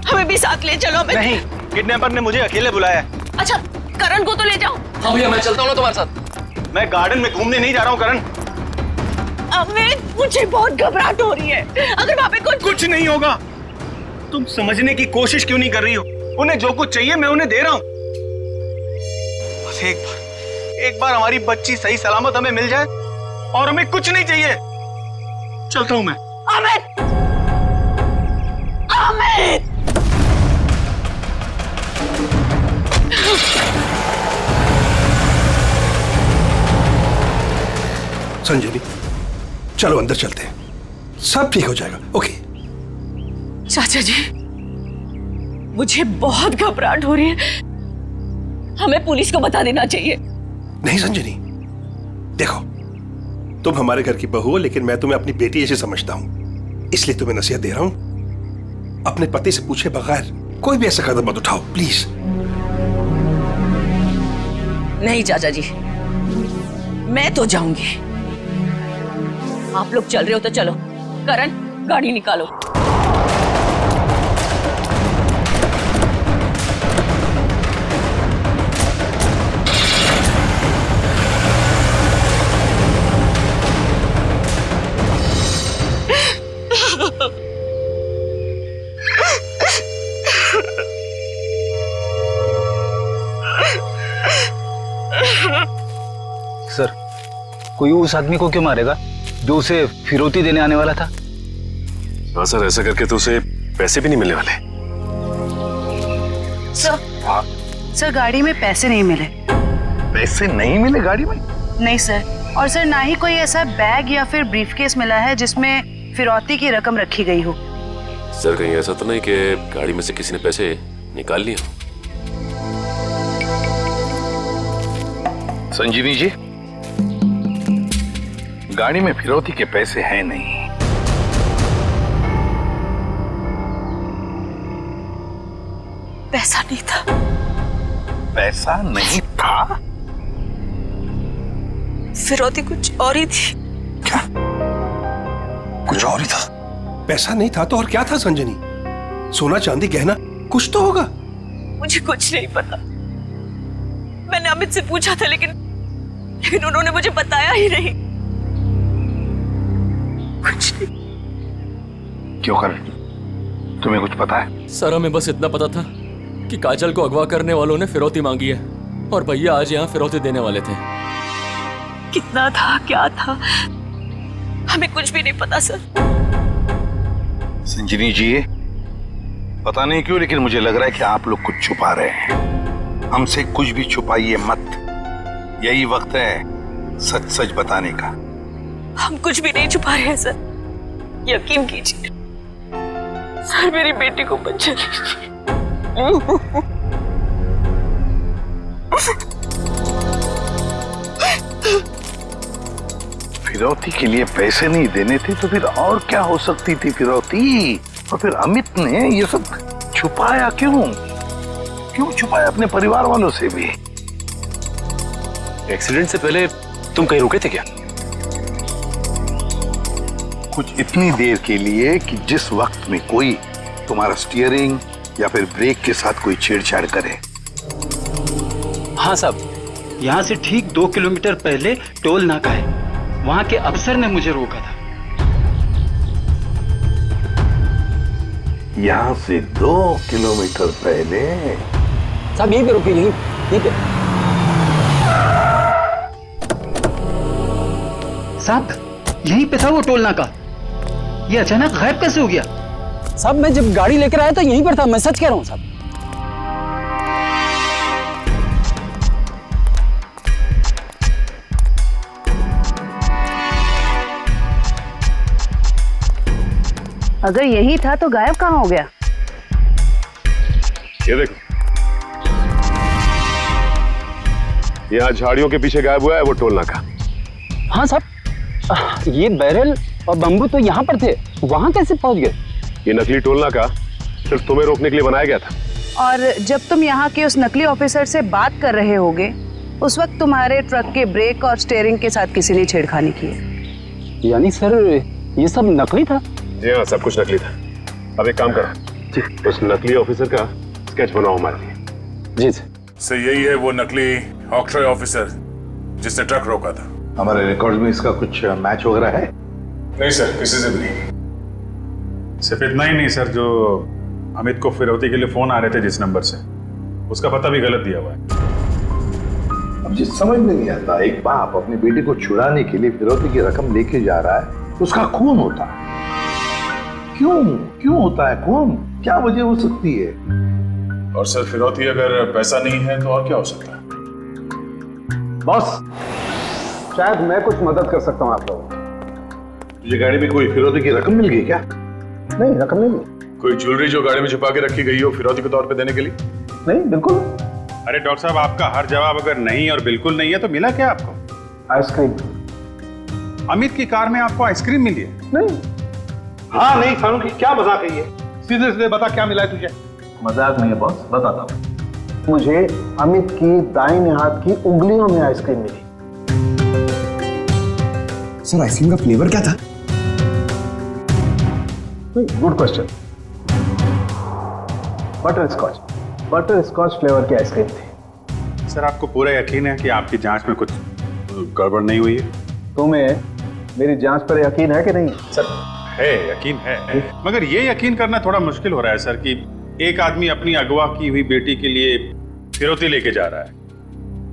हमें भी साथ ले चलो। अमित नहीं, किडनैपर ने मुझे अकेले बुलाया। अच्छा, करण को तो ले जाओ। हाँ भैया, मैं चलता हूँ ना तुम्हारे साथ। मैं गार्डन में घूमने नहीं जा रहा हूँ करण। अमित, मुझे बहुत घबराहट हो रही है। अगर वहाँ पे कुछ नहीं होगा। तुम समझने की कोशिश क्यों नहीं कर रही हो? उन्हें जो कुछ चाहिए मैं उन्हें दे रहा हूँ। बस एक बार हमारी बच्ची सही सलामत हमें मिल जाए और हमें कुछ नहीं चाहिए। चलता हूँ मैं। अमित, अमित। संजनी, चलो अंदर चलते हैं, सब ठीक हो जाएगा। ओके। चाचा जी, मुझे बहुत घबराहट हो रही है, हमें पुलिस को बता देना चाहिए। नहीं संजनी, देखो तुम हमारे घर की बहू हो, लेकिन मैं तुम्हें अपनी बेटी ऐसे समझता हूं, इसलिए तुम्हें नसीहत दे रहा हूं, अपने पति से पूछे बगैर कोई भी ऐसा कदम मत उठाओ प्लीज। नहीं चाचा जी, मैं तो जाऊंगी। आप लोग चल रहे हो तो चलो। करण, गाड़ी निकालो। सर, कोई उस आदमी को क्यों मारेगा जो उसे फिरौती देने आने वाला था? हाँ सर, ऐसा करके तो उसे पैसे भी नहीं मिलने वाले। सर गाड़ी में पैसे नहीं मिले। पैसे नहीं मिले गाड़ी में? नहीं सर, और सर ना ही कोई ऐसा बैग या फिर ब्रीफकेस मिला है जिसमें फिरौती की रकम रखी गई हो। सर कहीं ऐसा तो नहीं कि गाड़ी में से किसी ने पैसे निकाल लिए? संजीवी जी, गाड़ी में फिरौती के पैसे हैं नहीं। पैसा नहीं था। पैसा नहीं था? फिरौती कुछ और ही थी। क्या? कुछ और ही था? पैसा नहीं था तो और क्या था संजनी? सोना चांदी गहना कुछ तो होगा। मुझे कुछ नहीं पता। मैंने अमित से पूछा था, लेकिन उन्होंने मुझे बताया ही नहीं। कुछ नहीं। क्यों कर, तुम्हें कुछ पता है? सर हमें बस इतना पता था कि काजल को अगवा करने वालों ने फिरौती मांगी है और भैया आज यहाँ फिरौती देने वाले थे। कितना था, क्या था, हमें कुछ भी नहीं पता सर। संजनी जी, पता नहीं क्यों लेकिन मुझे लग रहा है कि आप लोग कुछ छुपा रहे हैं। हमसे कुछ भी छुपाइए मत, यही वक्त है सच सच बताने का। हम कुछ भी नहीं छुपा रहे हैं सर, यकीन कीजिए। सर मेरी बेटी को बचा लीजिए। फिरौती के लिए पैसे नहीं देने थे तो फिर और क्या हो सकती थी फिरौती? और फिर अमित ने ये सब छुपाया क्यों? क्यों छुपाया अपने परिवार वालों से भी? एक्सीडेंट से पहले तुम कहीं रुके थे क्या? कुछ इतनी देर के लिए कि जिस वक्त में कोई तुम्हारा स्टीयरिंग या फिर ब्रेक के साथ कोई छेड़छाड़ करे। हाँ साहब, यहाँ से ठीक 2 किलोमीटर पहले टोल नाका है, वहाँ के अफसर ने मुझे रोका था। यहाँ से 2 किलोमीटर पहले? साहब यहीं पे रुके, यहीं पे। साहब यहीं पे था वो टोल नाका, ये अचानक गायब कैसे हो गया? साहब मैं जब गाड़ी लेकर आया तो यहीं पर था, मैं सच कह रहा हूँ साहब। अगर यही था तो गायब कहाँ हो गया? ये देखो, यहाँ झाड़ियों के पीछे गायब हुआ है वो टोल नाका। हाँ साहब, ये बैरल और बम्बू तो यहाँ पर थे, वहाँ कैसे पहुँच गए? ये नकली टोल नाका सिर्फ तुम्हें रोकने के लिए बनाया गया था। और जब तुम यहाँ के उस नकली ऑफिसर से बात कर रहे होगे, उस वक्त तुम्हारे ट्रक के ब्रेक और स्टीयरिंग के साथ किसी ने छेड़खानी की है। यानी सर ये सब नकली था? जी हाँ, सब कुछ नकली था। अब एक काम करो, उस नकली ऑफिसर का स्केच बनाओ हमारे लिए। जी सर, यही है वो नकली ऑक्ट्रॉय ऑफिसर जिसने ट्रक रोका था। हमारे रिकॉर्ड में इसका कुछ मैच वगैरह है? नहीं सर, किसी से भी नहीं। सिर्फ इतना ही नहीं सर, जो अमित को फिरौती के लिए फोन आ रहे थे जिस नंबर से, उसका पता भी गलत दिया हुआ है। अब जिस समझ में नहीं आता, एक बाप अपनी बेटी को छुड़ाने के लिए फिरौती की रकम लेके जा रहा है, उसका खून होता है। क्यों होता है खून? क्या वजह हो सकती है? और सर फिरौती अगर पैसा नहीं है तो और क्या हो सकता है? बॉस, शायद मैं कुछ मदद कर सकता हूँ आप लोगों की। तुझे गाड़ी में कोई फिरौती की रकम मिल गई क्या? नहीं, रकम नहीं मिली। कोई ज्वेलरी जो गाड़ी में छुपा के रखी गई हो फिरौती के तौर पे देने के लिए? नहीं, बिल्कुल। अरे डॉक्टर साहब, आपका हर जवाब अगर नहीं और बिल्कुल नहीं है तो मिला क्या आपको? आइसक्रीम। अमित की कार में आपको आइसक्रीम मिली है? नहीं। हाँ नहीं फारूकी, क्या मजाक है ये? सीधे सीधे बता क्या मिला है तुझे? मजाक नहीं है बॉस, बताता हूँ। मुझे अमित की दाहिने हाथ की उंगलियों में आइसक्रीम मिली। सर आइसक्रीम का फ्लेवर क्या था? Good question. Butterscotch flavour की आइसक्रीम थी। सर आपको पूरा यकीन है कि आपकी जांच में कुछ गड़बड़ नहीं हुई है? तुम्हें मेरी जांच पर यकीन है कि नहीं? सर है, यकीन है, मगर ये यकीन करना थोड़ा मुश्किल हो रहा है सर कि एक आदमी अपनी अगवा की हुई बेटी के लिए फिरौती लेके जा रहा है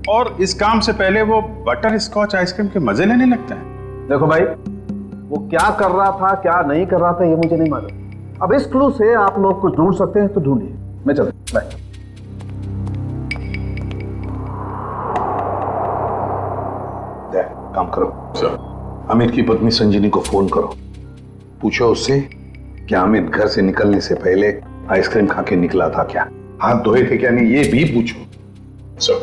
और इस काम से पहले वो बटर स्कॉच आइसक्रीम के मजे लेने लगता है। देखो भाई, वो क्या कर रहा था क्या नहीं कर रहा था ये मुझे नहीं मालूम। अब इस क्लू से आप लोग कुछ ढूंढ सकते हैं तो ढूंढिए। मैं चलता हूं, बाय। काम करो सर, अमित की पत्नी संजीनी को फोन करो, पूछो उससे कि अमित घर से निकलने से पहले आइसक्रीम खा के निकला था क्या, हाथ धोए थे क्या नहीं, ये भी पूछो सर।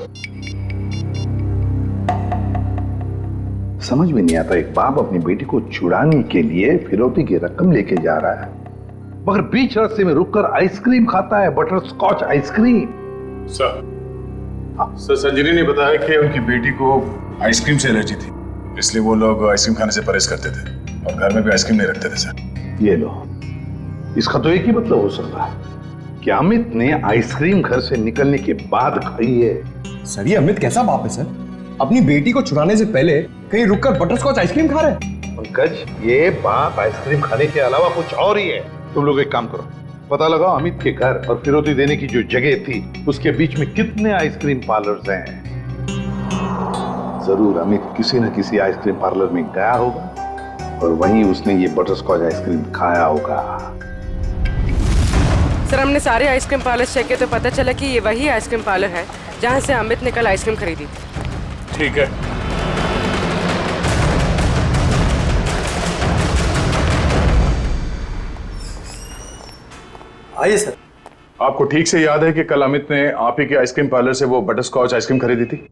समझ में नहीं आता, एक बाप अपनी बेटी को छुड़ाने के लिए फिरौती की रकम लेके जा रहा है मगर बीच रास्ते में रुककर आइसक्रीम खाता है, बटर स्कॉच आइसक्रीम। सर संजीनी ने बताया कि उनकी बेटी को आइसक्रीम से एलर्जी थी, इसलिए वो लोग आइसक्रीम खाने से परहेज करते थे और घर में भी आइसक्रीम नहीं रखते थे सर। ये लो, इसका तो एक ही मतलब हो सकता है कि अमित ने आइसक्रीम घर से निकलने के बाद खाई है। सर ये अमित कैसा बाप है सर? अपनी बेटी को छुड़ाने से पहले कहीं रुककर बटर स्कॉच आइसक्रीम खा रहे हैं। पंकज, ये बाप आइसक्रीम खाने के अलावा कुछ और ही है। तुम लोग एक काम करो, पता लगाओ अमित के घर और फिरौती देने की जो जगह थी उसके बीच में कितने आइसक्रीम पार्लर्स हैं। जरूर अमित किसी न किसी आइसक्रीम पार्लर में गया होगा और वहीं उसने ये बटर स्कॉच आइसक्रीम खाया होगा। सर हमने सारे आइसक्रीम पार्लर चेक किए तो पता चला कि ये वही आइसक्रीम पार्लर है जहाँ से अमित ने कल आइसक्रीम खरीदी थी। ठीक है, आइए सर। आपको ठीक से याद है कि कल अमित ने आप ही के आइसक्रीम पार्लर से वो बटर स्कॉच आइसक्रीम खरीदी थी?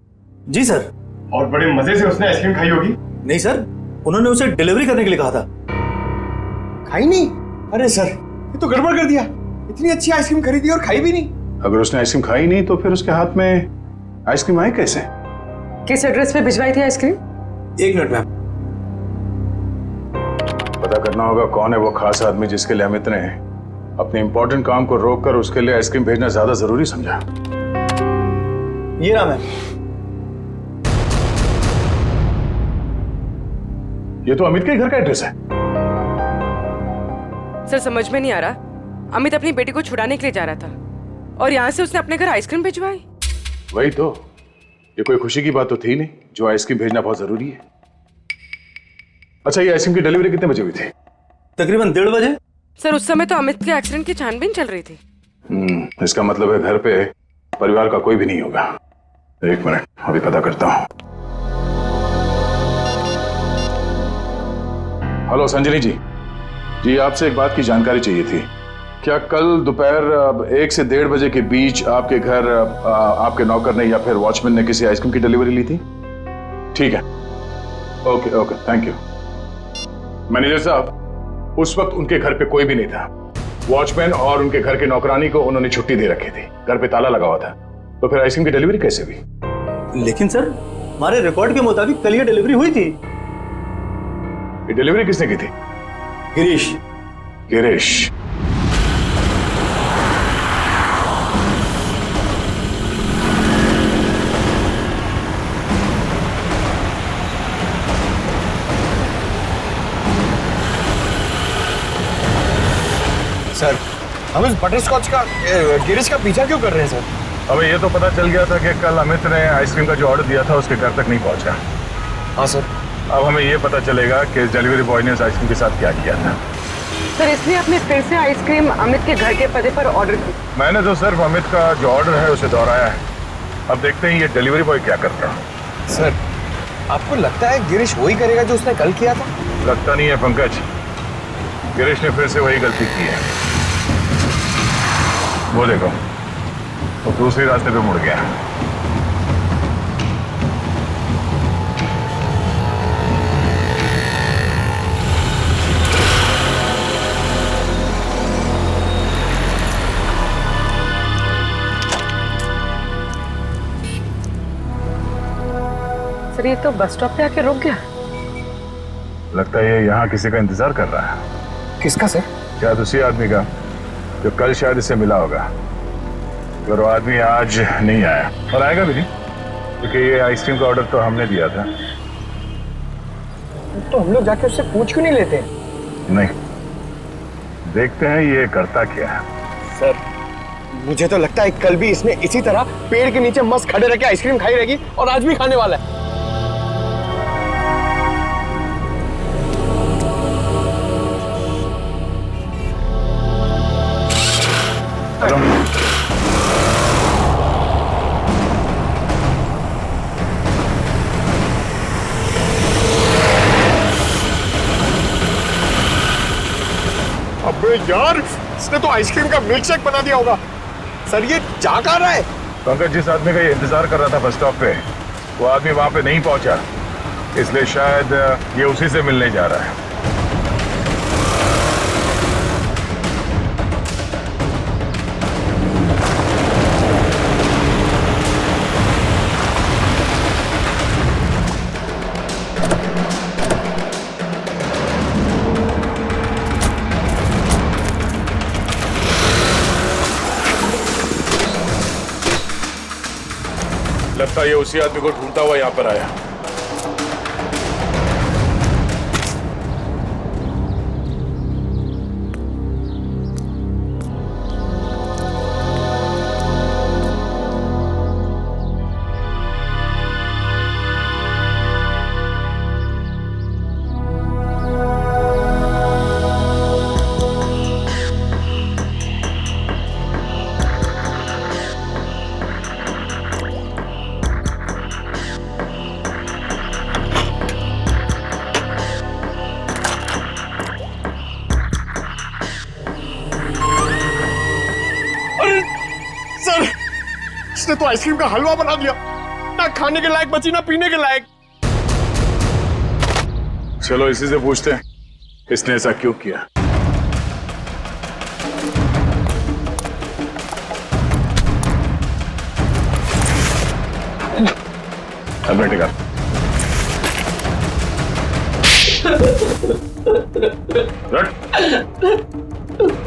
जी सर। और बड़े मजे से उसने आइसक्रीम खाई होगी? नहीं सर, उन्होंने उसे डिलीवरी करने के लिए कहा था। खाई नहीं? अरे सर ये तो गड़बड़ कर दिया, इतनी अच्छी आइसक्रीम खरीदी और खाई भी नहीं। अगर उसने आइसक्रीम खाई नहीं तो फिर उसके हाथ में आइसक्रीम आई कैसे? किस एड्रेस पे भिजवाई थी आइसक्रीम? एक मिनट मैम। पता करना होगा कौन है वो खास आदमी जिसके लिए अमित ने अपने इंपॉर्टेंट काम को रोककर उसके लिए आइसक्रीम भेजना ज्यादा जरूरी समझा। ये नाम है। ये तो अमित के घर का एड्रेस है। सर समझ में नहीं आ रहा, अमित अपनी बेटी को छुड़ाने के लिए जा रहा था और यहाँ से उसने अपने घर आइसक्रीम भिजवाई। वही तो, ये कोई खुशी की बात तो थी नहीं जो आइसक्रीम भेजना बहुत जरूरी है। अच्छा, ये आइसक्रीम की डिलीवरी कितने बजे हुई थी? तकरीबन 1:30 बजे। सर उस समय तो अमित के एक्सीडेंट की छानबीन चल रही थी। इसका मतलब है घर पे परिवार का कोई भी नहीं होगा। एक मिनट, अभी पता करता हूँ। हेलो संजनी जी, जी आपसे एक बात की जानकारी चाहिए थी। क्या कल दोपहर 1 से 1:30 बजे के बीच आपके घर आपके नौकर ने या फिर वॉचमैन ने किसी आइसक्रीम की डिलीवरी ली थी? ठीक है, okay okay, thank you. Manager साहब, उस वक्त उनके घर पे कोई भी नहीं था। वॉचमैन और उनके घर के नौकरानी को उन्होंने छुट्टी दे रखी थी, घर पे ताला लगा हुआ था, तो फिर आइसक्रीम की डिलीवरी कैसे हुई? लेकिन सर हमारे रिकॉर्ड के मुताबिक कल ये डिलीवरी हुई थी। ये डिलीवरी किसने की थी? गिरीश। गिरीश? सर हम इस बटर स्कॉच का गिरीश का पीछा क्यों कर रहे हैं सर? अब ये तो पता चल गया था कि कल अमित ने आइसक्रीम का जो ऑर्डर दिया था उसके घर तक नहीं पहुंचा। हाँ सर। अब हमें ये पता चलेगा कि डिलीवरी बॉय ने उस आइसक्रीम के साथ क्या किया था। सर इसलिए आपने फिर से आइसक्रीम अमित के घर के पते पर ऑर्डर की? मैंने तो सिर्फ अमित का जो ऑर्डर है उसे दोहराया है। अब देखते हैं ये डिलीवरी बॉय क्या करता है। सर आपको लगता है गिरीश वही करेगा जो उसने कल किया था? लगता नहीं है पंकज, गिरीश ने फिर से वही गलती की है। वो देखो, वो दूसरे रास्ते पे मुड़ गया। सर ये तो बस स्टॉप पे आके रुक गया। लगता है ये यहाँ किसी का इंतजार कर रहा है। किसका सर? शायद उसी आदमी का जो कल शायद इससे मिला होगा। अगर वो आदमी आज नहीं आया, और आएगा भी नहीं, क्योंकि ये आइसक्रीम का ऑर्डर तो हमने दिया था। तो हम लोग जाके उससे पूछ क्यों नहीं लेते? नहीं, देखते हैं ये करता क्या है। सर मुझे तो लगता है कल भी इसने इसी तरह पेड़ के नीचे मस्त खड़े रह के आइसक्रीम खाई रहेगी और आज भी खाने वाला है। अबे यार, इसने तो आइसक्रीम का मिल्क शेक बना दिया होगा। सर ये जा कहाँ रहा है? पंकज, जिस आदमी का ये इंतजार कर रहा था बस स्टॉप पे, वो आदमी वहां पे नहीं पहुंचा, इसलिए शायद ये उसी से मिलने जा रहा है। लगता है ये उसी आदमी को ढूंढता हुआ यहाँ पर आया। इसने तो आइसक्रीम का हलवा बना दिया, ना खाने के लायक बची ना पीने के लायक। चलो इसी से पूछते हैं इसने ऐसा क्यों किया। अब बैठेगा।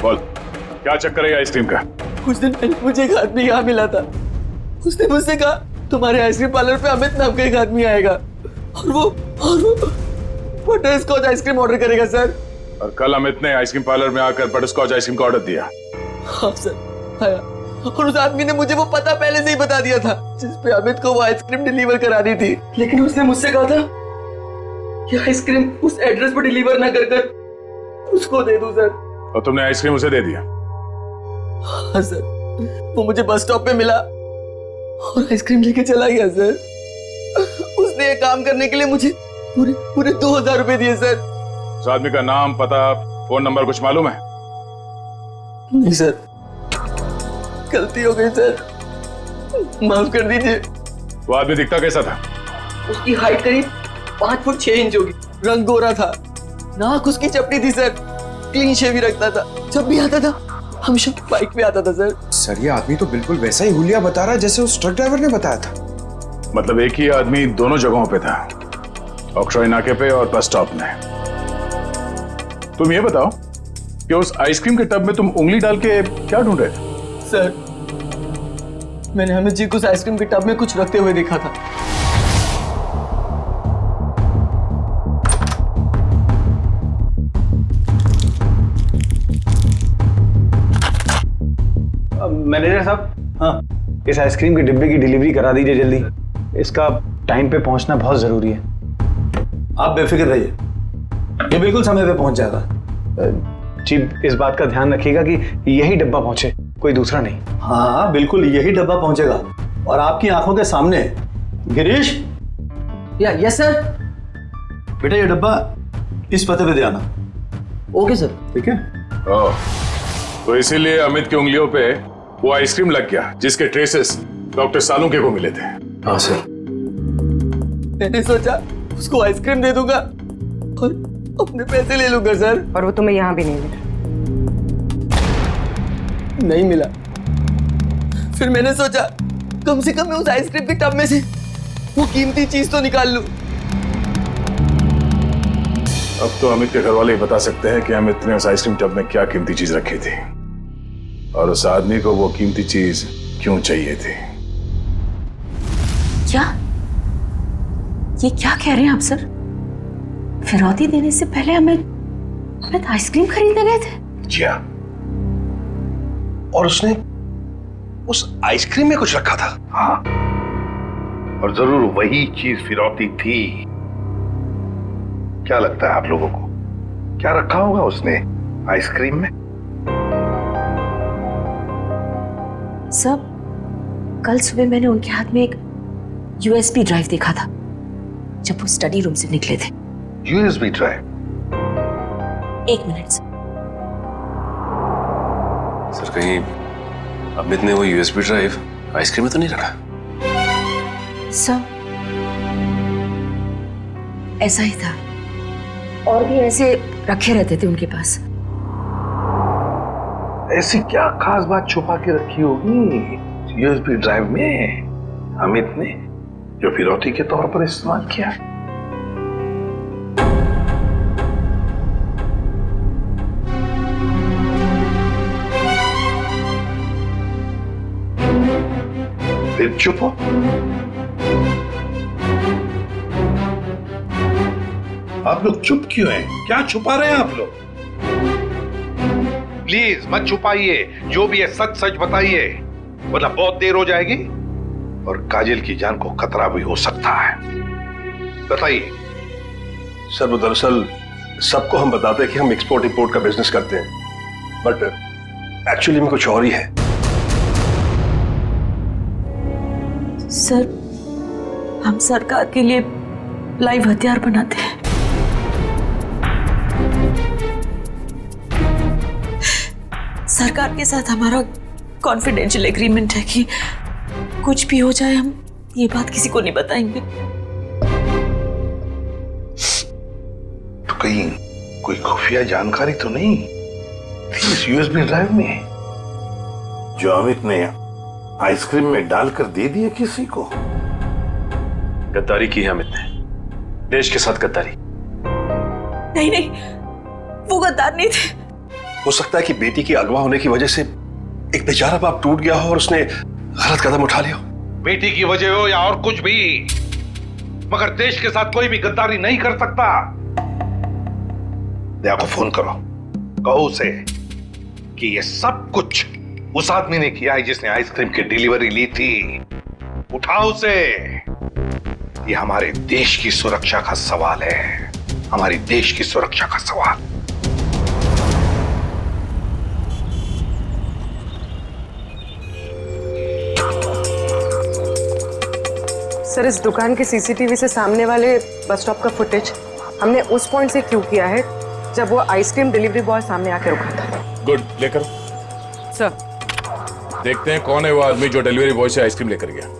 बोल, क्या चक्कर है आइसक्रीम का? कुछ दिन पहले मुझे एक आदमी यहाँ मिला था। उसने मुझसे कहा तुम्हारे आइसक्रीम पार्लर पे अमित नाम का एक आदमी आएगा और वो बटर स्कॉच आइसक्रीम ऑर्डर करेगा सर। और कल अमित ने आइसक्रीम पार्लर में आकर बटर स्कॉच आइसक्रीम का ऑर्डर दिया। हाँ सर आया, और उस आदमी ने मुझे वो पता पहले से ही बता दिया था जिस पे अमित को वो आइसक्रीम डिलीवर करानी थी। लेकिन उसने मुझसे कहा था कि आइसक्रीम उस एड्रेस पर डिलीवर ना कर उसको दे दूं सर। और तुमने आइसक्रीम उसे दे दिया? हाँ सर, वो मुझे बस स्टॉप पे मिला और आइसक्रीम लेके चला गया सर। उसने ये काम करने के लिए मुझे पूरे 2000 रुपए दिए सर। उस आदमी का नाम, पता, फोन नंबर कुछ मालूम है? नहीं सर, गलती हो गई सर, माफ कर दीजिए। वो आदमी दिखता कैसा था? उसकी हाइट करीब 5 फुट 6 इंच होगी, रंग गोरा था, नाक उसकी चपटी थी सर, क्लीन शेव ही रखता था, जब भी आता था हमेशा बाइक पे आता था सर। सर ये आदमी तो बिल्कुल वैसा ही हुलिया बता रहा है जैसे उस ट्रक ड्राइवर ने बताया था। मतलब एक ही आदमी दोनों जगहों पे था, ऑक्ट्रॉय नाके पे और बस स्टॉप में। तुम ये बताओ कि उस आइसक्रीम के टब में तुम उंगली डाल के क्या ढूंढ रहे थे? सर मैंने अमित जी को उस आइसक्रीम के टब में कुछ रखते हुए देखा था। मैनेजर साहब, हाँ, इस आइसक्रीम के डिब्बे की डिलीवरी करा दीजिए जल्दी। इसका टाइम पे पहुंचना बहुत जरूरी है। आप बेफिक्र रहिए, ये बिल्कुल समय पे पहुंच जाएगा। जी इस बात का ध्यान रखिएगा कि यही डब्बा पहुंचे, कोई दूसरा नहीं। हाँ बिल्कुल यही डब्बा पहुंचेगा और आपकी आंखों के सामने। Girish, yes sir. बेटा ये डब्बा इस पते पे दे आना। Okay sir. ठीक है। तो इसीलिए अमित की उंगलियों पे वो आइसक्रीम लग गया जिसके ट्रेसेस डॉक्टर सालुंके को मिले थे। हाँ सर। मैंने सोचा उसको आइसक्रीम दे दूंगा और अपने पैसे ले लूंगा सर। और वो तुम्हें यहाँ भी नहीं मिला। नहीं मिला। फिर मैंने सोचा कम से कम मैं उस आइसक्रीम के टब में से वो कीमती चीज तो निकाल लूं। अब तो अमित के घर वाले ही बता सकते हैं कि अमित ने उस आइसक्रीम टब में क्या कीमती चीज रखी थी और उस आदमी को वो कीमती चीज क्यों चाहिए थी। क्या ये क्या कह रहे हैं आप सर? फिरौती देने से पहले हमें आइसक्रीम खरीदने गए थे? जी हाँ। और उसने उस आइसक्रीम में कुछ रखा था। हाँ, और जरूर वही चीज फिरौती थी। क्या लगता है आप लोगों को, क्या रखा होगा उसने आइसक्रीम में? सब कल सुबह मैंने उनके हाथ में एक यूएसबी ड्राइव देखा था जब वो स्टडी रूम से निकले थे। USB drive? एक मिनट सर, कहीं अमित ने वो यूएसबी ड्राइव आइसक्रीम में तो नहीं रखा? सर ऐसा ही था, और भी ऐसे रखे रहते थे उनके पास। ऐसी क्या खास बात छुपा के रखी होगी यूएसबी ड्राइव में अमित ने, जो फिरौती के तौर पर इस्तेमाल किया? फिर चुप हो। आप लोग चुप क्यों हैं? क्या छुपा रहे हैं आप लोग? प्लीज मत छुपाइए, जो भी है सच सच बताइए, वरना बहुत देर हो जाएगी और काजल की जान को खतरा भी हो सकता है। बताइए। सर वो दरअसल सबको हम बताते हैं कि हम एक्सपोर्ट इंपोर्ट का बिजनेस करते हैं, बट एक्चुअली में कुछ और ही है। सर हम सरकार के लिए लाइव हथियार बनाते हैं। सरकार के साथ हमारा कॉन्फिडेंशियल एग्रीमेंट है कि कुछ भी हो जाए हम ये बात किसी को नहीं बताएंगे। तो कहीं कोई खुफिया जानकारी तो नहीं थी इस यूएसबी ड्राइव में जो अमित ने आइसक्रीम में डालकर दे दिया किसी को? गद्दारी की है अमित ने, देश के साथ गद्दारी। नहीं नहीं, वो गद्दार नहीं थे। हो सकता है कि बेटी के अगवा होने की वजह से एक बेचारा बाप टूट गया हो और उसने गलत कदम उठा लिया हो। बेटी की वजह हो या और कुछ भी, मगर देश के साथ कोई भी गद्दारी नहीं कर सकता। दया को फोन करो, कहो उसे कि ये सब कुछ उस आदमी ने किया है जिसने आइसक्रीम की डिलीवरी ली थी। उठाओ उसे। ये हमारे देश की सुरक्षा का सवाल है, हमारी देश की सुरक्षा का सवाल। सर इस दुकान के सीसीटीवी से सामने वाले बस स्टॉप का फुटेज हमने उस पॉइंट से क्यों किया है जब वो आइसक्रीम डिलीवरी बॉय सामने आके रुका था। गुड, लेकर सर देखते हैं कौन है वो आदमी जो डिलीवरी बॉय से आइसक्रीम लेकर गया।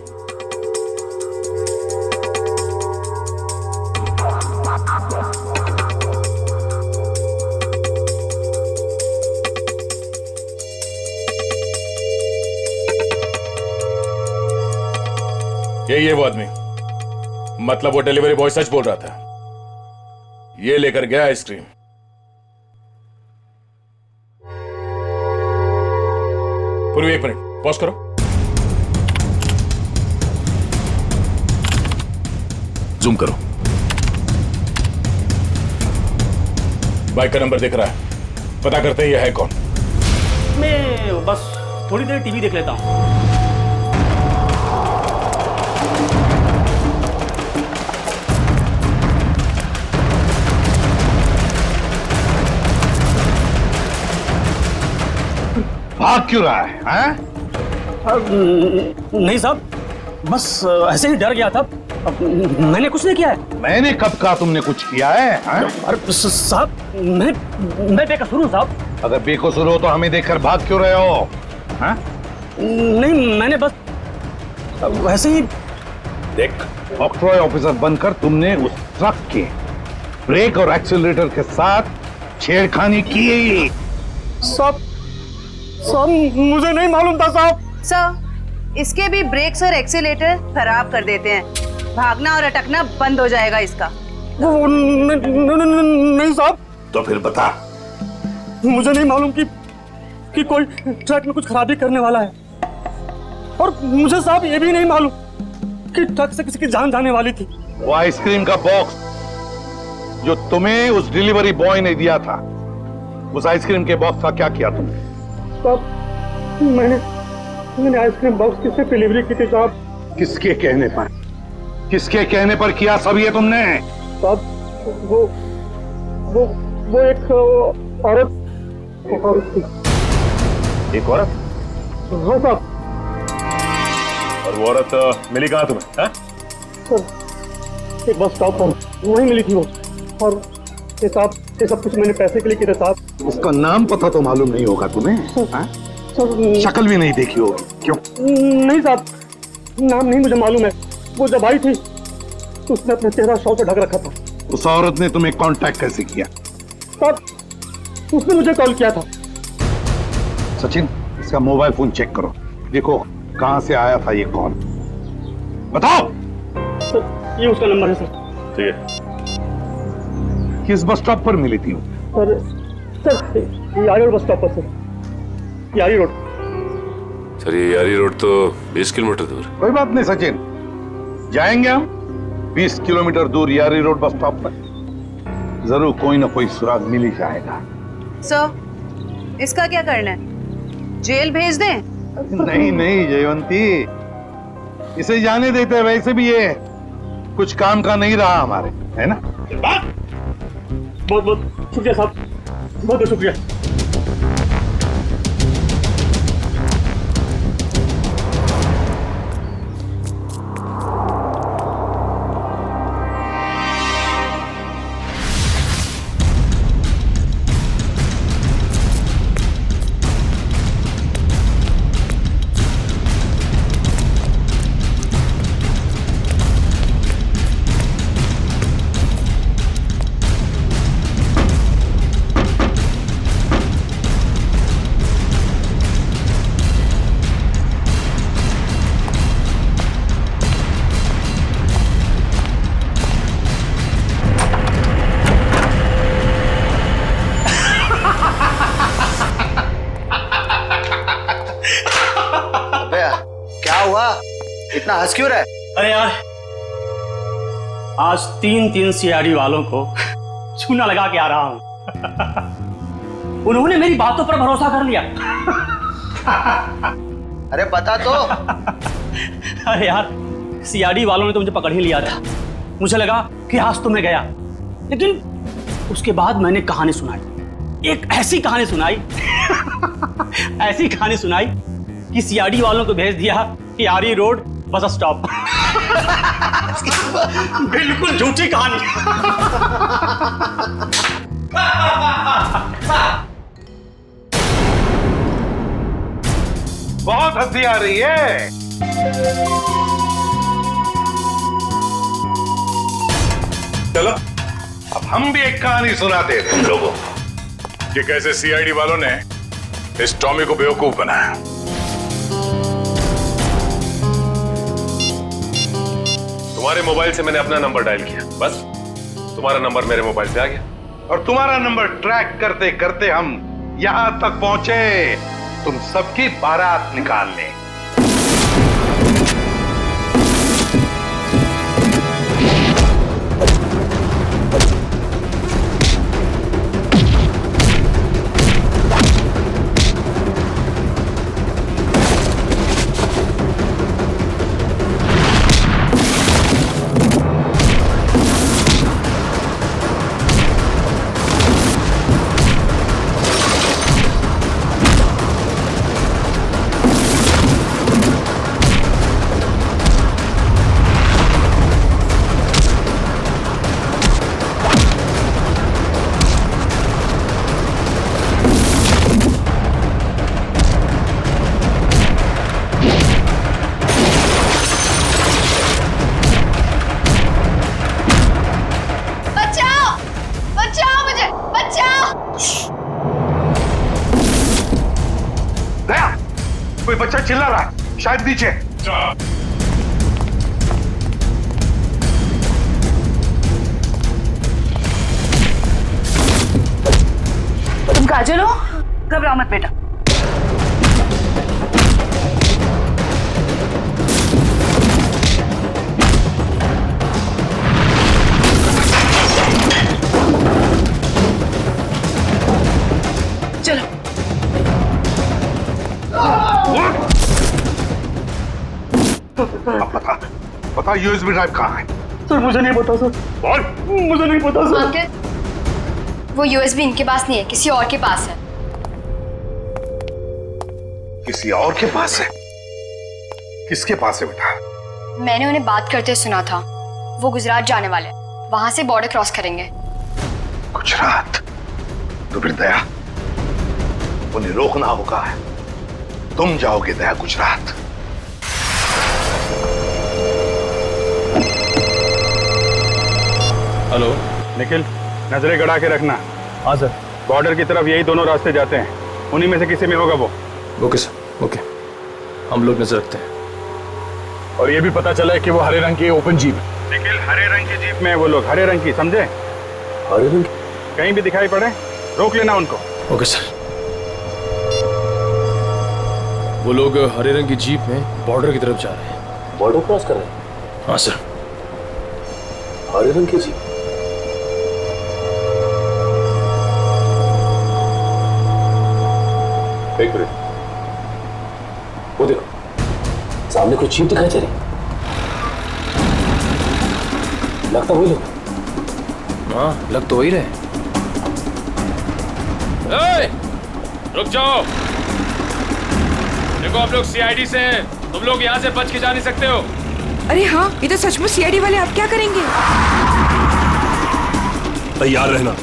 ये वो आदमी, मतलब वो डिलीवरी बॉय सच बोल रहा था, ये लेकर गया आइसक्रीम। पूर्वी एक मिनट पॉज करो। जूम करो। बाइक का नंबर दिख रहा है, पता करते हैं ये है कौन। मैं बस थोड़ी देर टीवी देख लेता हूं। भाग क्यों रहा है, हैं? नहीं साहब, बस ऐसे ही डर गया था। मैंने कुछ नहीं किया है। मैंने कब कहा तुमने कुछ किया है? अरे साहब, मैं बेकसूर हूँ साहब। अगर बेकसूर हो तो हमें देखकर भाग क्यों रहे हो? हाँ? नहीं, मैंने बस वैसे ही। देख, ऑक्ट्रॉय ऑफिसर बनकर तुमने उस ट्रक के ब्रेक और एक्सीलरेटर के साथ छेड़खानी की। सब मुझे नहीं मालूम था साहब। सर, इसके भी ब्रेक्स और एक्सीलेटर खराब कर देते हैं, भागना और अटकना बंद हो जाएगा इसका। नहीं साहब। तो फिर बता। मुझे नहीं मालूम कि कोई ट्रक में कुछ खराबी करने वाला है, और मुझे साहब ये भी नहीं मालूम कि ट्रक से किसी की जान जाने वाली थी। वो आइसक्रीम का बॉक्स जो तुम्हें उस डिलीवरी बॉय ने दिया था, उस आइसक्रीम के बॉक्स का क्या किया तुमने? साहब, मैंने आइसक्रीम बॉक्स किससे डिलीवरी की थी साहब? किसके कहने पर? किसके कहने पर किया सब ये तुमने? साहब, वो एक औरत थी। एक औरत? हाँ साहब। और वो औरत मिली कहाँ तुम्हें? हाँ? सर, एक बस स्टॉप पर वहीं मिली थी वो। और ये साहब, ये सब कुछ मैंने पैसे के लिए किया साहब। उसका नाम पता तो मालूम नहीं होगा तुम्हें? शक्ल भी नहीं देखी होगी। क्यों? नहीं साहब, नाम नहीं मुझे मालूम है। वो जब आई थी तो उसने अपना चेहरा शॉल से ढक रखा था। उस औरत ने तुम्हें कांटेक्ट कैसे किया? साहब, उसने मुझे कॉल किया था। सचिन, इसका मोबाइल फोन चेक करो, देखो कहां से आया था ये कॉल। बताओ। सर, ये उसका नंबर है सर। ठीक है। किस बस स्टॉप पर मिली थी वो? सर, यारी रोड बस स्टॉप पर सर। यारी रोड। सर, ये यारी रोड तो 20 किलोमीटर दूर। कोई बात नहीं सचिन, जाएंगे हम 20 किलोमीटर दूर यारी रोड बस स्टॉप पर। जरूर कोई ना कोई सुराग मिल ही जाएगा। सर, इसका क्या करना है? जेल भेज दें? नहीं जयवंती, इसे जाने देते हैं। वैसे भी ये कुछ काम का नहीं रहा हमारे, है ना? बहुत बहुत शुक्रिया साहब, बहुत बहुत शुक्रिया। इतना हंस क्यों रहा है? अरे यार, आज 3 सीआईडी वालों को चूना लगा के आ रहा हूं। उन्होंने मेरी बातों पर भरोसा कर लिया। अरे बता तो। अरे यार, सीआईडी वालों ने तो मुझे पकड़ ही लिया था। मुझे लगा कि आज तो मैं गया, लेकिन उसके बाद मैंने कहानी सुनाई। एक ऐसी कहानी सुनाई ऐसी कहानी सुनाई कि सीआईडी वालों को भेज दिया यारी रोड बस स्टॉप। बिल्कुल झूठी कहानी। बहुत हंसी आ रही है। चलो अब हम भी एक कहानी सुनाते हैं तुम लोगों को कि कैसे सीआईडी वालों ने इस टॉमी को बेवकूफ बनाया। तुम्हारे मोबाइल से मैंने अपना नंबर डायल किया, बस तुम्हारा नंबर मेरे मोबाइल पे आ गया, और तुम्हारा नंबर ट्रैक करते करते हम यहां तक पहुंचे तुम सबकी बारात निकालने। से चिल्ला रहा है, शायद नीचे। तुम काजल हो? घबराओ मत बेटा। चलो। पता यूएसबी ड्राइव कहाँ है? सर मुझे नहीं पता सर। और मुझे नहीं पता सर। अंकल, वो यूएसबी इनके पास नहीं है, किसी और के पास है। किसी और के पास है? किसके पास है बेटा? मैंने उन्हें बात करते सुना था। वो गुजरात जाने वाले, वहां से बॉर्डर क्रॉस करेंगे। गुजरात? तो फिर दया, उन्हें रोकना होगा। तुम जाओगे दया गुजरात। हेलो निखिल, नजरें गड़ा के रखना। हाँ सर। बॉर्डर की तरफ यही दोनों रास्ते जाते हैं, उन्हीं में से किसी में होगा वो। Okay sir, okay. हम लोग नजर रखते हैं। और ये भी पता चला है कि वो हरे रंग की ओपन जीप है। निखिल, हरे रंग की जीप में वो लोग, हरे रंग की, समझे? हरे रंग? कहीं भी दिखाई पड़े रोक लेना उनको। Okay sir. वो लोग हरे रंग की जीप में बॉर्डर की तरफ जा रहे हैं। बॉर्डर क्रॉस कर रहे हैं? हाँ सर। हरे रंग की जीप? एक मिनट, वो देखो सामने कुछ जीप दिखाई दे रही, लगता वही लोग। हाँ, लग तो वही रहे। रुक जाओ। देखो आप लोग सीआईडी से हैं, तुम लोग यहाँ से बच के जा नहीं सकते हो। अरे हाँ, ये तो सचमुच सीआईडी वाले। आप क्या करेंगे? तैयार रहना,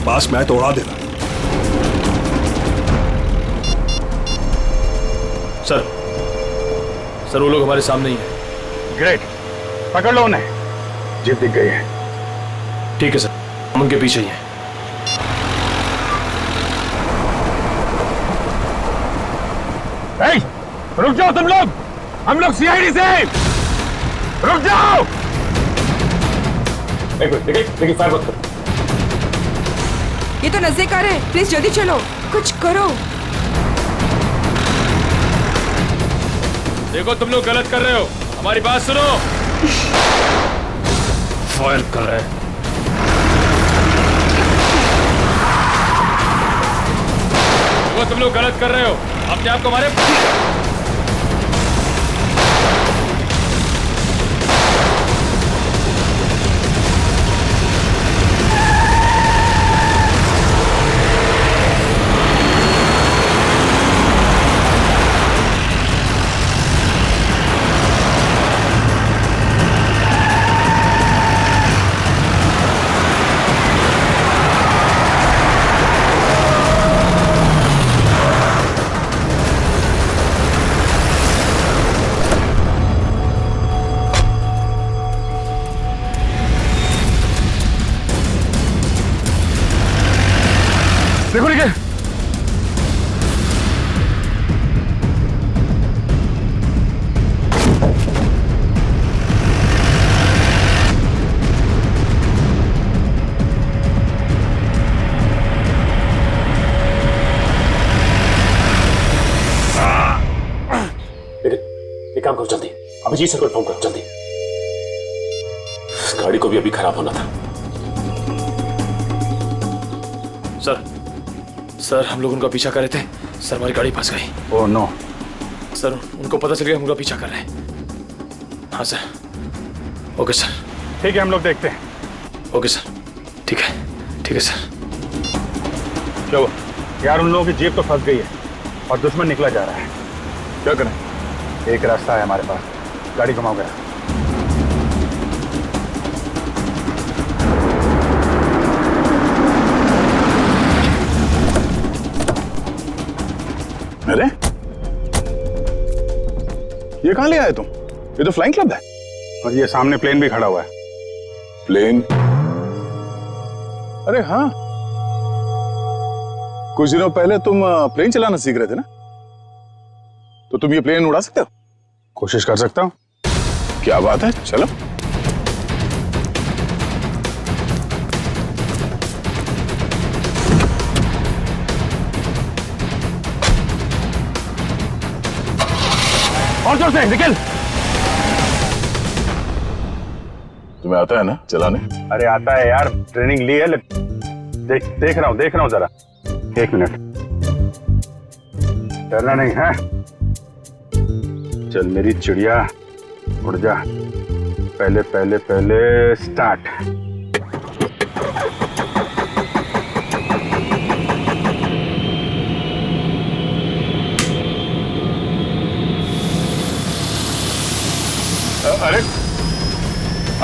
पास में आए तो उड़ा देना। सर वो लोग हमारे सामने ही हैं। ग्रेट, पकड़ लो उन्हें। जीप दिख गई है। ठीक है सर, हम उनके पीछे ही हैं। रुक जाओ तुम लोग, हम लोग सीआईडी से। रुक जाओ। एक मिनट, देखिए फायर मत करो। ये तो नजदीक आ रहे हैं, प्लीज जल्दी चलो, कुछ करो। देखो तुम लोग गलत कर रहे हो, हमारी बात सुनो। फायर कर रहे हैं। देखो तुम लोग गलत कर रहे हो, अपने आप को हमारे। देखो निकल। एक काम करो जल्दी, अभिजीत सर को इन्फॉर्म करो जल्दी। इस गाड़ी को भी अभी खराब होना था। सर हम लोग उनका पीछा कर रहे थे, सर हमारी गाड़ी फंस गई। Oh no. सर उनको पता चल गया हम उनका पीछा कर रहे हैं। हाँ सर। Okay sir. ठीक है, हम लोग देखते हैं। ओके सर, ठीक है सर। चलो यार, उन लोगों की जीप तो फंस गई है और दुश्मन निकला जा रहा है। क्या करें? एक रास्ता है हमारे पास, गाड़ी घुमाओ गया। अरे ये कहां ले आए तुम? ये तो फ्लाइंग क्लब है। और ये सामने प्लेन भी खड़ा हुआ है। प्लेन? अरे हाँ, कुछ दिनों पहले तुम प्लेन चलाना सीख रहे थे ना? तो तुम ये प्लेन उड़ा सकते हो? कोशिश कर सकता हूँ। क्या बात है, चलो। और जोर से निकल। तुम्हें आता है ना चलाने? अरे आता है यार, ट्रेनिंग ली है। देख रहा हूँ जरा। 1 मिनट, डरना नहीं है। चल मेरी चिड़िया, उड़ जा। पहले पहले पहले स्टार्ट। अरे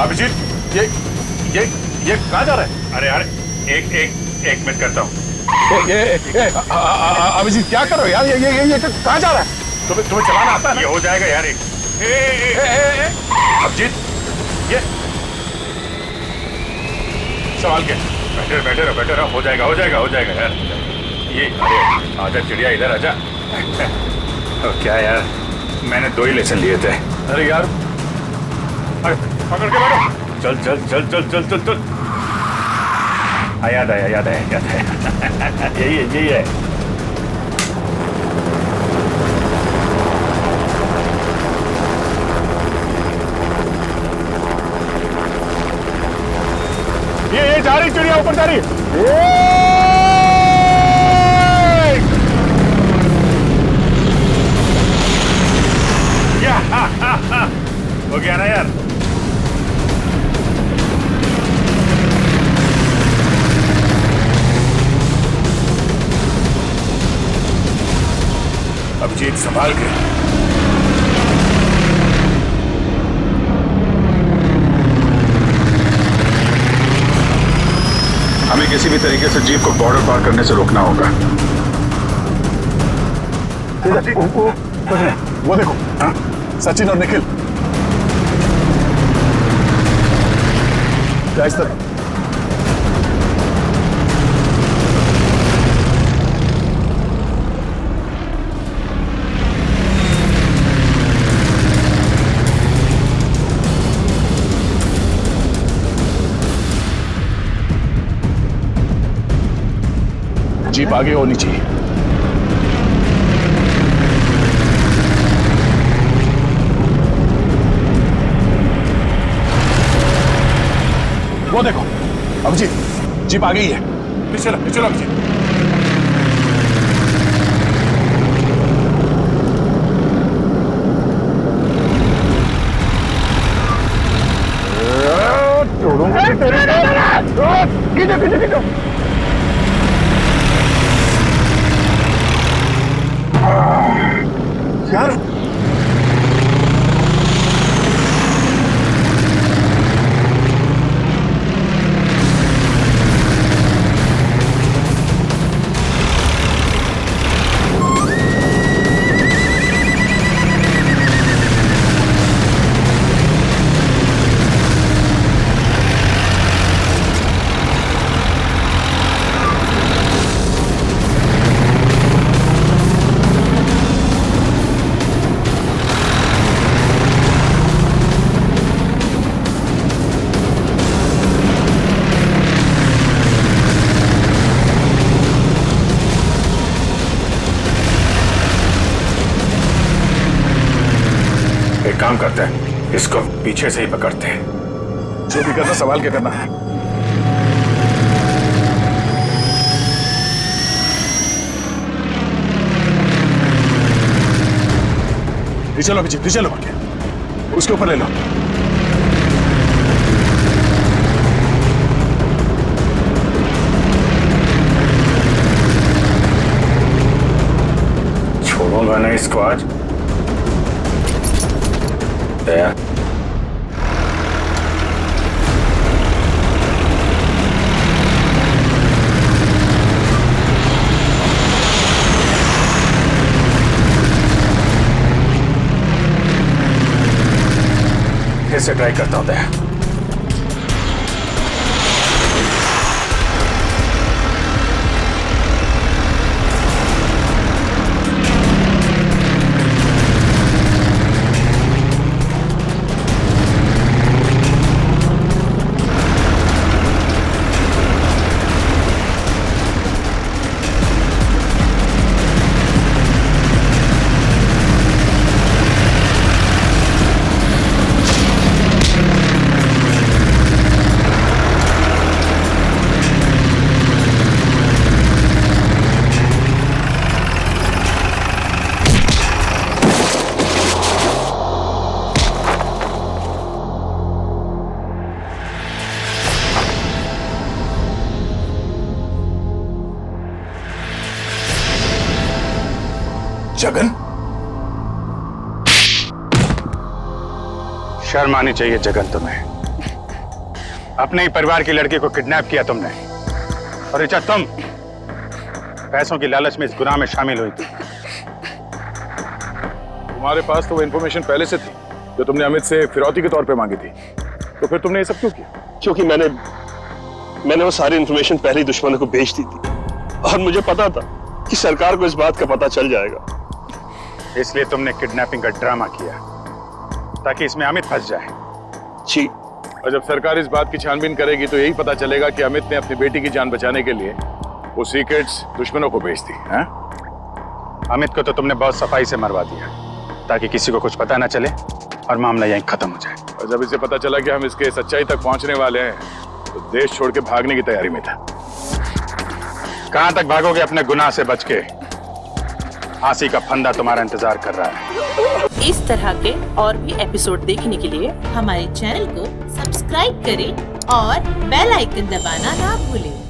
अभिजीत, ये कहाँ जा रहा है? अरे यार एक मिनट करता हूँ। अभिजीत क्या कर रहे हो यार? ये कहाँ जा रहा है? तुम्हें चलाना आता है? ये हो जाएगा यार। अभिजीत, ये सवाल क्या? बैठे रहो। हो जाएगा यार। ये अरे आजा चिड़िया, इधर आजा। क्या यार, मैंने 2 ही लेसन लिए थे। अरे यार, अरे पकड़ के बैठो। चल। याद आया। यही है। ये जा रही चिड़िया, ऊपर जा रही। हो गया ना यार। अभिजीत संभाल के। हमें किसी भी तरीके से जीप को बॉर्डर पार करने से रोकना होगा। वो देखो, हाँ? सचिन और निखिल। इस तरह। जीप आगे होनी चाहिए। वो देखो अभिजीत, जीप आ गई है। पीछे चलो अभिजीत। खींचो। यार काम करते हैं, इसको पीछे से ही पकड़ते हैं। जो भी करना संभाल के करना है। चलो अभिजीत, चलो उसके ऊपर ले लो। छोड़ूंगा ना इसको आज। दया फिर से ट्राई करता हूं। दया शर्म आनी चाहिए जगन तुम्हें। अपने ही परिवार की लड़की को किडनैप किया तुमने, और ऋचा तुम पैसों की लालच में इस गुनाह में शामिल हुई थी। तुम्हारे पास तो वो इन्फॉर्मेशन पहले से थी जो तुमने अमित से फिरौती के तौर पे मांगी थी, तो फिर तुमने ये सब क्यों किया? क्योंकि मैंने वो सारी इन्फॉर्मेशन पहले ही दुश्मनों को भेज दी थी, और मुझे पता था कि सरकार को इस बात का पता चल जाएगा। इसलिए तुमने किडनैपिंग का ड्रामा किया ताकि इसमें अमित फंस जाए। जी, और जब सरकार इस बात की छानबीन करेगी तो यही पता चलेगा कि अमित ने अपनी बेटी की जान बचाने के लिए वो सीक्रेट्स दुश्मनों को बेच दी। अमित को तो तुमने बहुत सफाई से मरवा दिया ताकि किसी को कुछ पता ना चले और मामला यहीं खत्म हो जाए। और जब इसे पता चला कि हम इसके सच्चाई तक पहुंचने वाले हैं तो देश छोड़ के भागने की तैयारी में था। कहां तक भागोगे अपने गुनाह से बच के? फांसी का फंदा तुम्हारा इंतजार कर रहा है। इस तरह के और भी एपिसोड देखने के लिए हमारे चैनल को सब्सक्राइब करें और बेल आइकन दबाना ना भूलें।